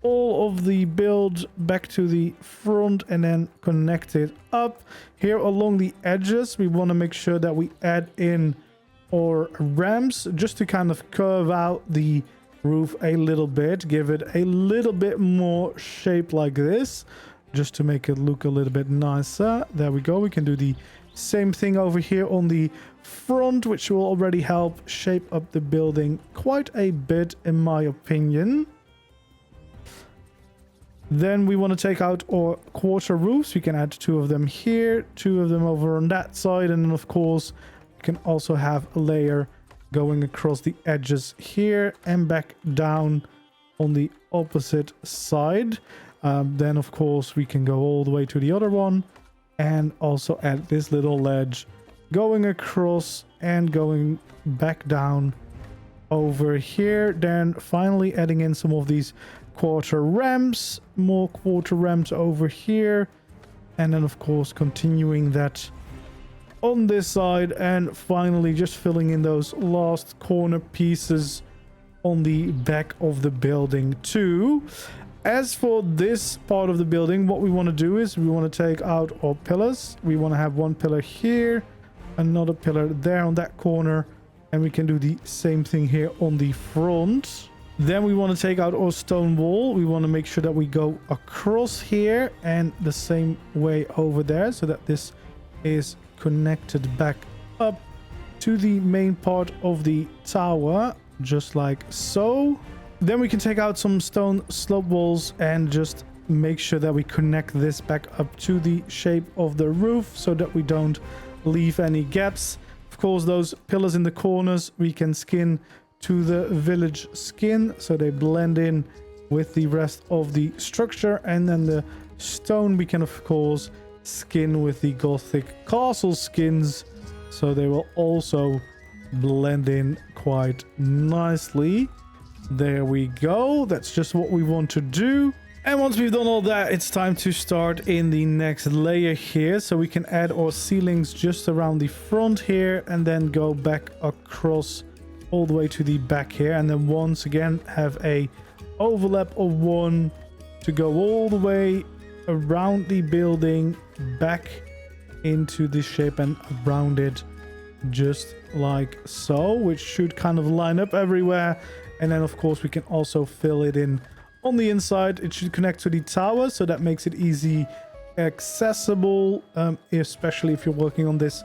[SPEAKER 1] all of the build back to the front and then connect it up. Here along the edges, we want to make sure that we add in our ramps just to kind of curve out the roof a little bit, give it a little bit more shape like this, just to make it look a little bit nicer. There we go. We can do the same thing over here on the front, which will already help shape up the building quite a bit, in my opinion. Then we want to take out our quarter roofs. We can add 2 of them here, 2 of them over on that side. And then of course, we can also have a layer going across the edges here and back down on the opposite side. Then of course, we can go all the way to the other one and also add this little ledge going across and going back down over here. Then finally adding in some of these quarter ramps, more quarter ramps over here, and then of course continuing that on this side, and finally just filling in those last corner pieces on the back of the building too. As for this part of the building, what we want to do is we want to take out our pillars. We want to have one pillar here, another pillar there on that corner, and we can do the same thing here on the front. Then we want to take out our stone wall. We want to make sure that we go across here and the same way over there, so that this is connected back up to the main part of the tower, just like so. Then we can take out some stone slope walls and just make sure that we connect this back up to the shape of the roof, so that we don't leave any gaps. Of course, those pillars in the corners we can skin to the village skin, so they blend in with the rest of the structure. And then the stone we can of course skin with the Gothic castle skins, so they will also blend in quite nicely. There we go. That's just what we want to do. And once we've done all that, it's time to start in the next layer here. So we can add our ceilings just around the front here, and then go back across all the way to the back here, and then once again have a overlap of one to go all the way around the building, back into this shape and around it, just like so, which should kind of line up everywhere. And then of course we can also fill it in on the inside. It should connect to the tower, so that makes it easy accessible, especially if you're working on this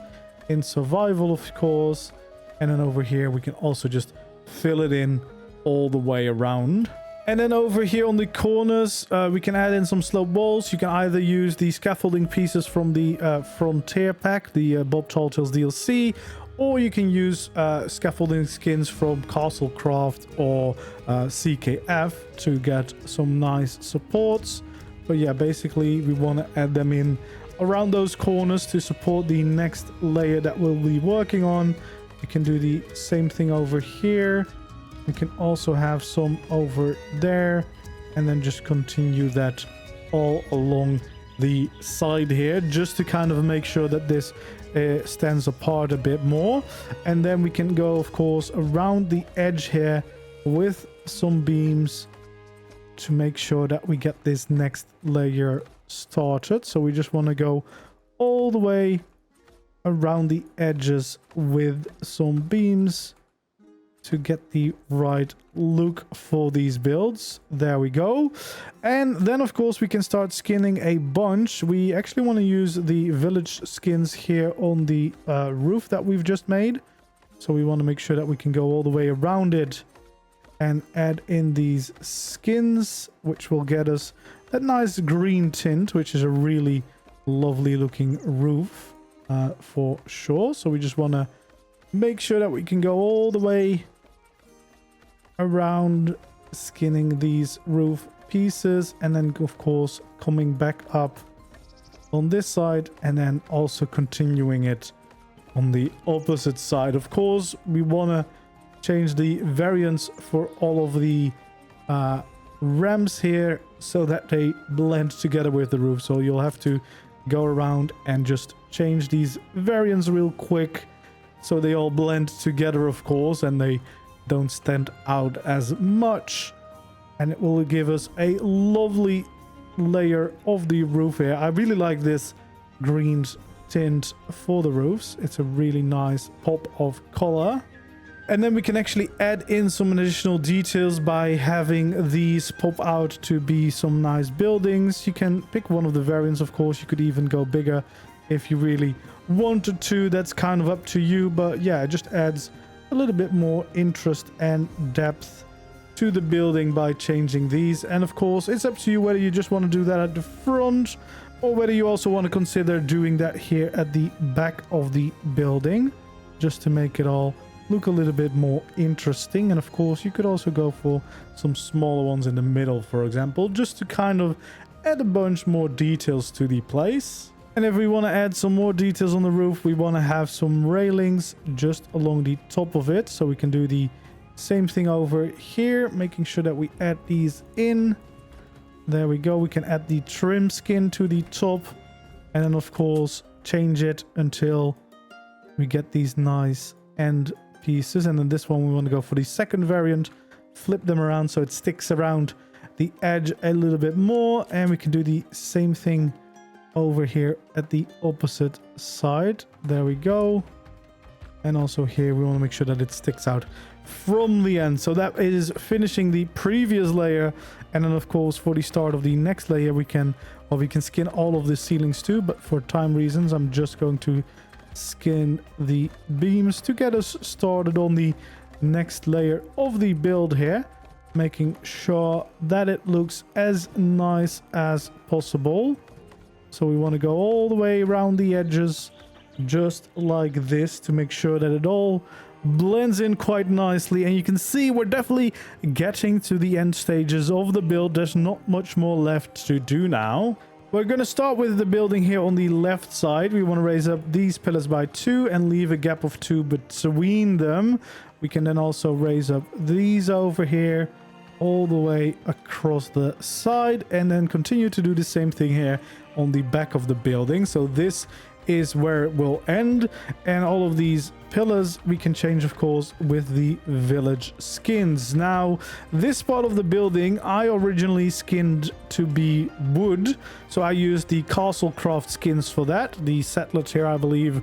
[SPEAKER 1] in survival, of course. And then over here we can also just fill it in all the way around. And then over here on the corners, we can add in some slope walls. You can either use the scaffolding pieces from the Frontier pack, the Bob Talltales DLC, or you can use scaffolding skins from Castle Craft or CKF to get some nice supports. But yeah, basically we want to add them in around those corners to support the next layer that we'll be working on. We can do the same thing over here. We can also have some over there, and then just continue that all along the side here, just to kind of make sure that this stands apart a bit more. And then we can go, of course, around the edge here with some beams to make sure that we get this next layer started. So we just want to go all the way around the edges with some beams to get the right look for these builds. There we go. And then of course we can start skinning a bunch. We actually want to use the village skins here on the roof that we've just made. So we want to make sure that we can go all the way around it and add in these skins, which will get us that nice green tint, which is a really lovely looking roof for sure. So we just want to make sure that we can go all the way around skinning these roof pieces, and then of course coming back up on this side, and then also continuing it on the opposite side. Of course, we want to change the variance for all of the ramps here so that they blend together with the roof. So you'll have to go around and just change these variants real quick so they all blend together, of course, and they don't stand out as much, and it will give us a lovely layer of the roof here. I really like this green tint for the roofs. It's a really nice pop of color. And then we can actually add in some additional details by having these pop out to be some nice buildings. You can pick one of the variants, of course. You could even go bigger if you really wanted to. That's kind of up to you, but yeah, it just adds a little bit more interest and depth to the building by changing these. And of course, it's up to you whether you just want to do that at the front, or whether you also want to consider doing that here at the back of the building, just to make it all look a little bit more interesting. And of course, you could also go for some smaller ones in the middle, for example, just to kind of add a bunch more details to the place. And if we want to add some more details on the roof, we want to have some railings just along the top of it. So we can do the same thing over here, making sure that we add these in. There we go. We can add the trim skin to the top, and then of course change it until we get these nice end pieces. And then this one we want to go for the second variant flip them around so it sticks around the edge a little bit more. And we can do the same thing over here at the opposite side. There we go. And also here we want to make sure that it sticks out from the end. So that is finishing the previous layer. And then of course for the start of the next layer we can skin all of the ceilings too, but for time reasons I'm just going to skin the beams to get us started on the next layer of the build here, making sure that it looks as nice as possible. So we want to go all the way around the edges just like this to make sure that it all blends in quite nicely. And you can see we're definitely getting to the end stages of the build. There's not much more left to do now. We're going to start with the building here on the left side. We want to raise up these pillars by 2 and leave a gap of 2 between them. We can then also raise up these over here all the way across the side and then continue to do the same thing here on the back of the building. So this is where it will end, and all of these pillars we can change of course with the village skins. Now this part of the building I originally skinned to be wood, so I used the castle craft skins for that, the settlers here I believe,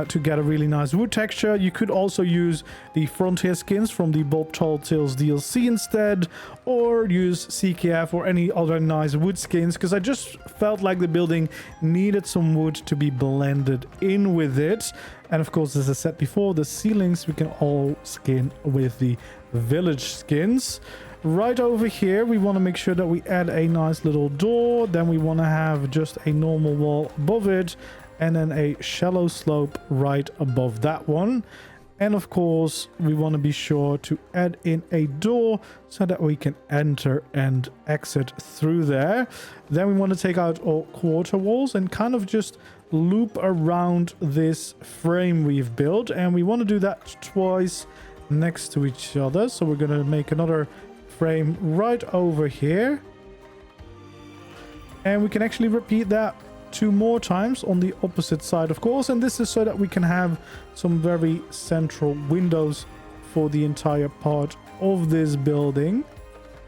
[SPEAKER 1] to get a really nice wood texture. You could also use the frontier skins from the Bob Tall Tales DLC instead, or use CKF or any other nice wood skins, because I just felt like the building needed some wood to be blended in with it. And of course, as I said before, the ceilings we can all skin with the village skins. Right over here, we want to make sure that we add a nice little door. Then we want to have just a normal wall above it, and then a shallow slope right above that one. And of course, we want to be sure to add in a door so that we can enter and exit through there. Then we want to take out all quarter walls and kind of just loop around this frame we've built. And we want to do that twice next to each other. So we're going to make another frame right over here. And we can actually repeat that 2 more times on the opposite side, of course, and this is so that we can have some very central windows for the entire part of this building.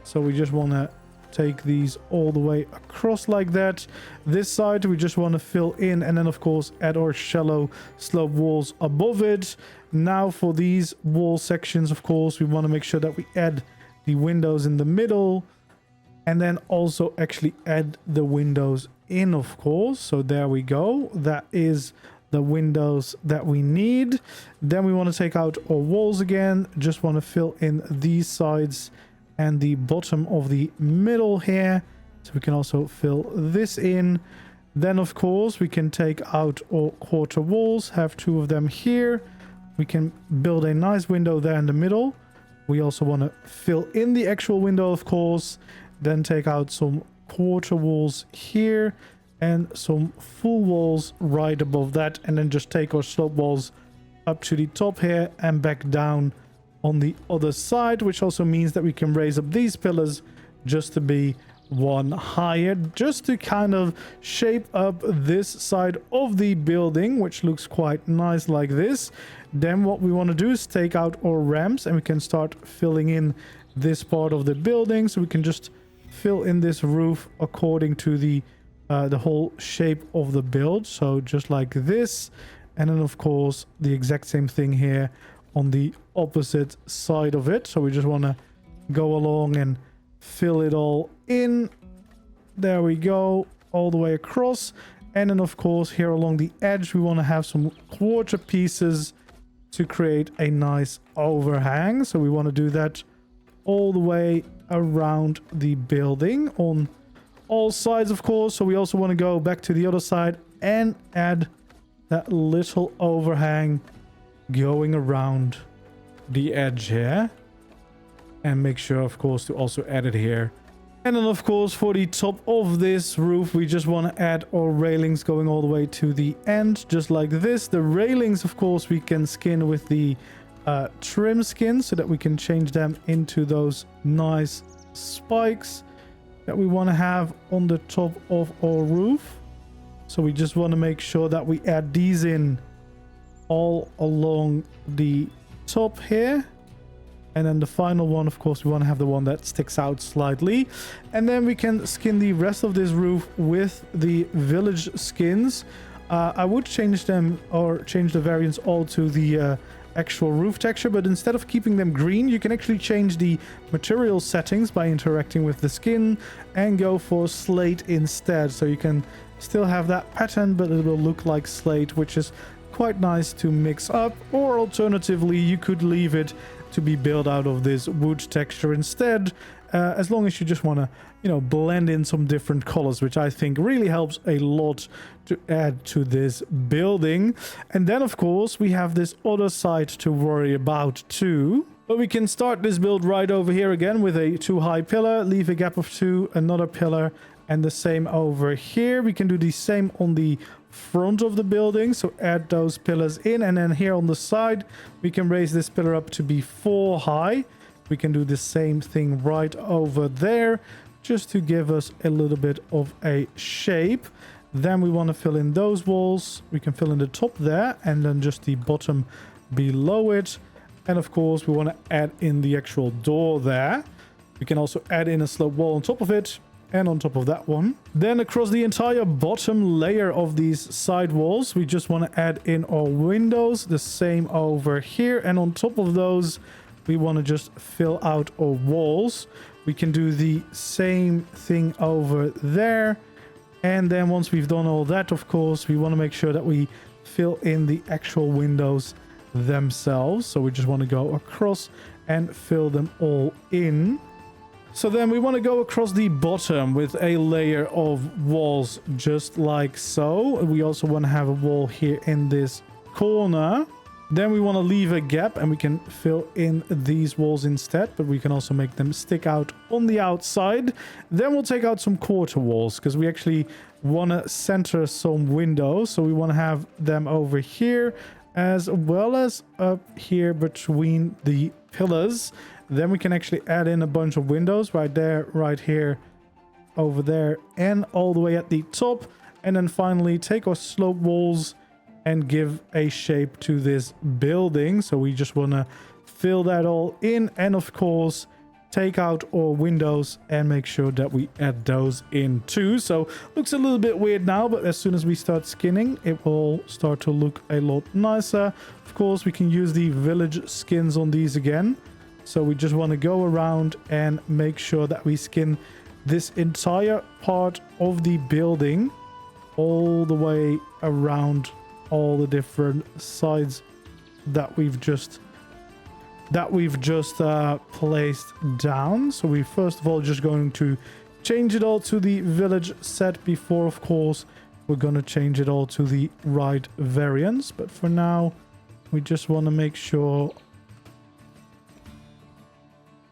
[SPEAKER 1] So we just want to take these all the way across like that. This side we just want to fill in, and then of course add our shallow slope walls above it. Now for these wall sections, of course, we want to make sure that we add the windows in the middle, and then also actually add the windows in, of course. So there we go. That is the windows that we need. Then we want to take out our walls again. Just want to fill in these sides and the bottom of the middle here. So we can also fill this in. Then, of course, we can take out our quarter walls, have 2 of them here. We can build a nice window there in the middle. We also want to fill in the actual window, of course. Then take out some quarter walls here and some full walls right above that, and then just take our slope walls up to the top here and back down on the other side, which also means that we can raise up these pillars just to be 1 higher, just to kind of shape up this side of the building, which looks quite nice like this. Then what we want to do is take out our ramps, and we can start filling in this part of the building. So we can just fill in this roof according to the whole shape of the build, so just like this. And then of course the exact same thing here on the opposite side of it. So we just want to go along and fill it all in. There we go, all the way across. And then of course here along the edge we want to have some quarter pieces to create a nice overhang. So we want to do that all the way around the building on all sides, of course. So we also want to go back to the other side and add that little overhang going around the edge here, and make sure, of course, to also add it here. And then, of course, for the top of this roof, we just want to add our railings going all the way to the end, just like this. The railings, of course, we can skin with the trim skin so that we can change them into those nice spikes that we want to have on the top of our roof. So we just want to make sure that we add these in all along the top here. And then the final one, of course, we want to have the one that sticks out slightly. And then we can skin the rest of this roof with the village skins. I would change them or change the variants all to the actual roof texture, but instead of keeping them green, you can actually change the material settings by interacting with the skin and go for slate instead. So you can still have that pattern, but it will look like slate, which is quite nice to mix up. Or alternatively, you could leave it to be built out of this wood texture instead, as long as you just want to, you know, blend in some different colors, which I think really helps a lot to add to this building. And then of course we have this other side to worry about too. But we can start this build right over here again with a 2 high pillar, leave a gap of 2, another pillar, and the same over here. We can do the same on the front of the building, so add those pillars in, and then here on the side we can raise this pillar up to be 4 high. We can do the same thing right over there just to give us a little bit of a shape. Then we want to fill in those walls. We can fill in the top there and then just the bottom below it. And of course we want to add in the actual door there. We can also add in a slope wall on top of it and on top of that one. Then across the entire bottom layer of these side walls, we just want to add in our windows, the same over here. And on top of those, we want to just fill out our walls. We can do the same thing over there. And then once we've done all that, of course, we want to make sure that we fill in the actual windows themselves. So we just want to go across and fill them all in. So then we want to go across the bottom with a layer of walls just like so. We also want to have a wall here in this corner. Then we want to leave a gap and we can fill in these walls instead, but we can also make them stick out on the outside. Then we'll take out some quarter walls because we actually want to center some windows. So we want to have them over here as well as up here between the pillars. Then we can actually add in a bunch of windows right there, right here, over there, and all the way at the top. And then finally take our slope walls and give a shape to this building. So we just want to fill that all in, and of course take out our windows and make sure that we add those in too. So looks a little bit weird now, but as soon as we start skinning, it will start to look a lot nicer. Of course, we can use the village skins on these again. So we just want to go around and make sure that we skin this entire part of the building all the way around all the different sides that we've just placed down. So we first of all just going to change it all to the village set before, of course, we're going to change it all to the right variants. But for now, we just want to make sure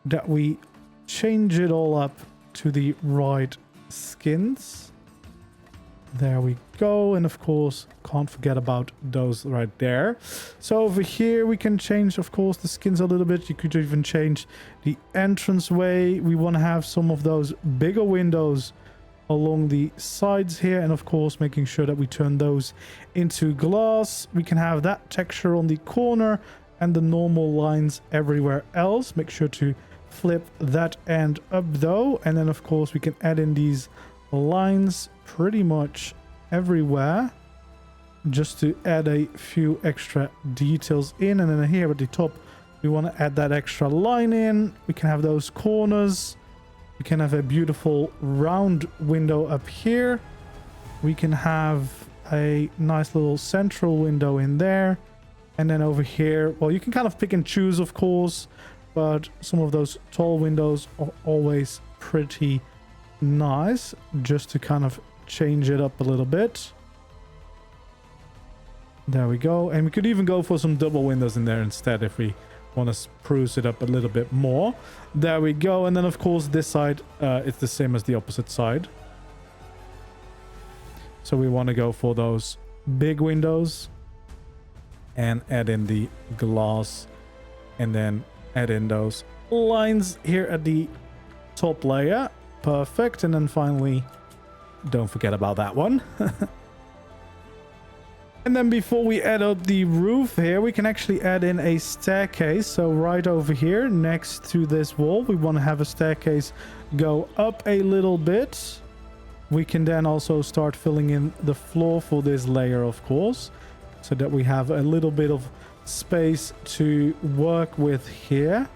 [SPEAKER 1] that we change it all up to the right skins. There we go. And of course, can't forget about those right there. So over here, we can change, of course, the skins a little bit. You could even change the entranceway. We want to have some of those bigger windows along the sides here. And of course, making sure that we turn those into glass. We can have that texture on the corner and the normal lines everywhere else. Make sure to flip that end up though. And then, of course, we can add in these lines pretty much everywhere just to add a few extra details in. And then here at the top, we want to add that extra line in. We can have those corners. We can have a beautiful round window up here. We can have a nice little central window in there. And then over here, well, you can kind of pick and choose, of course, but some of those tall windows are always pretty nice just to kind of change it up a little bit. There we go. And we could even go for some double windows in there instead if we want to spruce it up a little bit more. There we go. And then, of course, this side, it's the same as the opposite side. So we want to go for those big windows and add in the glass and then add in those lines here at the top layer. Perfect. And then finally, don't forget about that one. And then before we add up the roof here, we can actually add in a staircase. So right over here next to this wall, we want to have a staircase go up a little bit. We can then also start filling in the floor for this layer, of course, so that we have a little bit of space to work with here.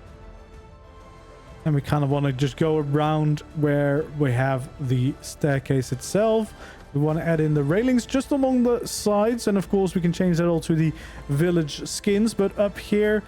[SPEAKER 1] And we kind of want to just go around where we have the staircase itself. We want to add in the railings just along the sides, and of course we can change that all to the village skins. But up here,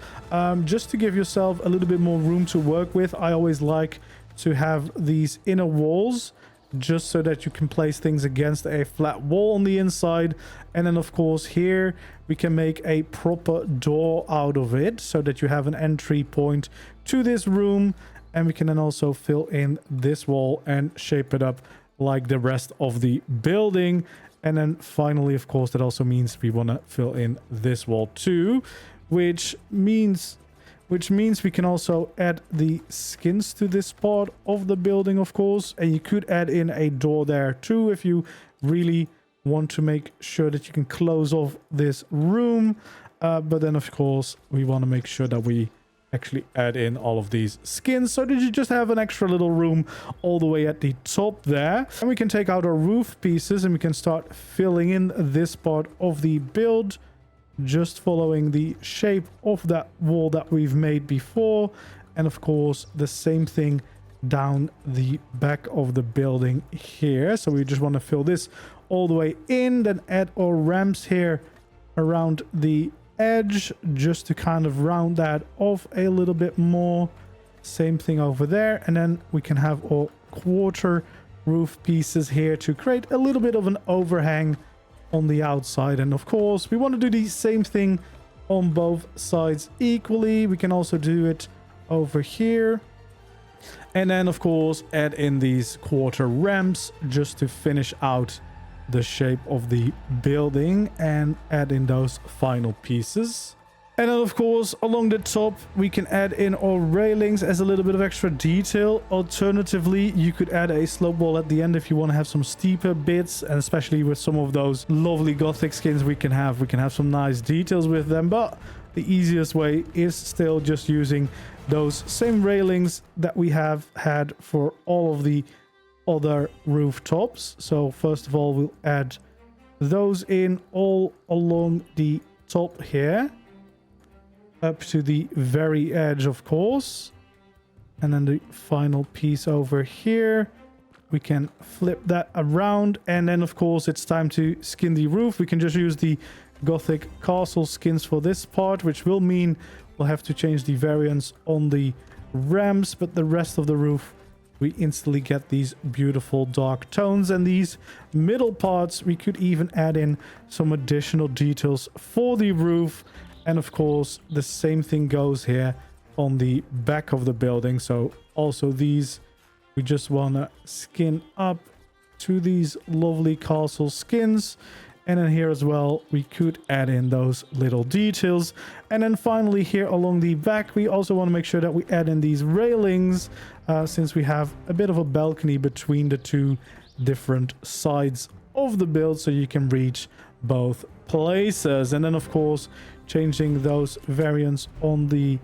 [SPEAKER 1] just to give yourself a little bit more room to work with, I always like to have these inner walls just so that you can place things against a flat wall on the inside. And then of course here we can make a proper door out of it so that you have an entry point to this room. And we can then also fill in this wall and shape it up like the rest of the building. And then finally, of course, that also means we want to fill in this wall too, which means we can also add the skins to this part of the building, of course. And you could add in a door there too if you really want to make sure that you can close off this room. But then, of course, we want to make sure that we actually add in all of these skins so that you just have an extra little room all the way at the top there. And we can take out our roof pieces and we can start filling in this part of the build, just following the shape of that wall that we've made before. And of course the same thing down the back of the building here. So we just want to fill this all the way in, then add our ramps here around the edge just to kind of round that off a little bit more. Same thing over there, and then we can have our quarter roof pieces here to create a little bit of an overhang on the outside. And of course we want to do the same thing on both sides equally. We can also do it over here, and then of course add in these quarter ramps just to finish out the shape of the building and add in those final pieces. And then of course along the top we can add in our railings as a little bit of extra detail. Alternatively, you could add a slope wall at the end if you want to have some steeper bits, and especially with some of those lovely Gothic skins we can have some nice details with them. But the easiest way is still just using those same railings that we have had for all of the other rooftops. So first of all, we'll add those in all along the top here up to the very edge, of course. And then the final piece over here, we can flip that around. And then of course it's time to skin the roof. We can just use the Gothic castle skins for this part, which will mean we'll have to change the variance on the ramps, but the rest of the roof we instantly get these beautiful dark tones. And these middle parts, we could even add in some additional details for the roof. And of course, the same thing goes here on the back of the building. So also these, we just want to skin up to these lovely castle skins. And then here as well, we could add in those little details. And then finally here along the back, we also want to make sure that we add in these railings, since we have a bit of a balcony between the two different sides of the build, so you can reach both places. And then of course, changing those variants on the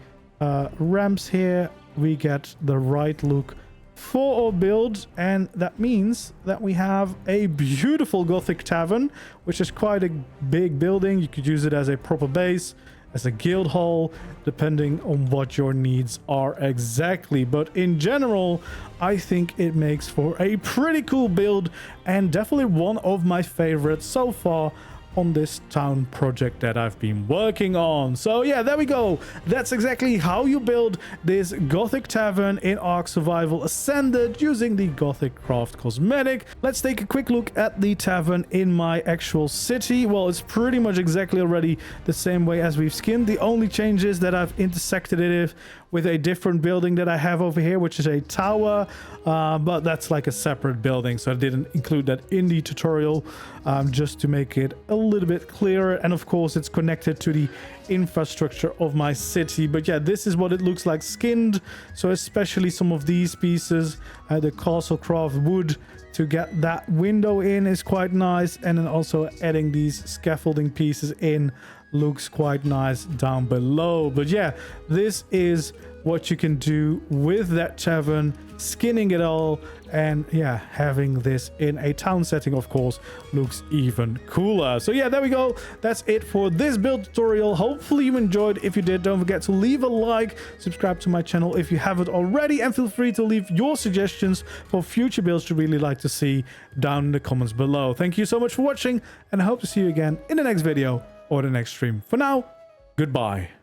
[SPEAKER 1] ramps here, we get the right look for our build. And that means that we have a beautiful Gothic Tavern, which is quite a big building. You could use it as a proper base, as a guild hall, depending on what your needs are exactly. But in general, I think it makes for a pretty cool build, and definitely one of my favorites so far on this town project that I've been working on. So yeah, there we go. That's exactly how you build this Gothic Tavern in ARK Survival Ascended using the Gothic Craft cosmetic. Let's take a quick look at the tavern in my actual city. Well, it's pretty much exactly already the same way as we've skinned. The only change is that I've intersected it with a different building that I have over here, which is a tower, but that's like a separate building, so I didn't include that in the tutorial, just to make it a little bit clearer. And of course it's connected to the infrastructure of my city. But yeah, this is what it looks like skinned. So especially some of these pieces, the castle craft wood to get that window in is quite nice, and then also adding these scaffolding pieces in looks quite nice down below. But yeah, this is what you can do with that tavern, skinning it all, and yeah, having this in a town setting, of course, looks even cooler. So yeah, there we go. That's it for this build tutorial. Hopefully you enjoyed. If you did, don't forget to leave a like, subscribe to my channel if you haven't already, and feel free to leave your suggestions for future builds you'd really like to see down in the comments below. Thank you so much for watching, and I hope to see you again in the next video or the next stream. For now, goodbye.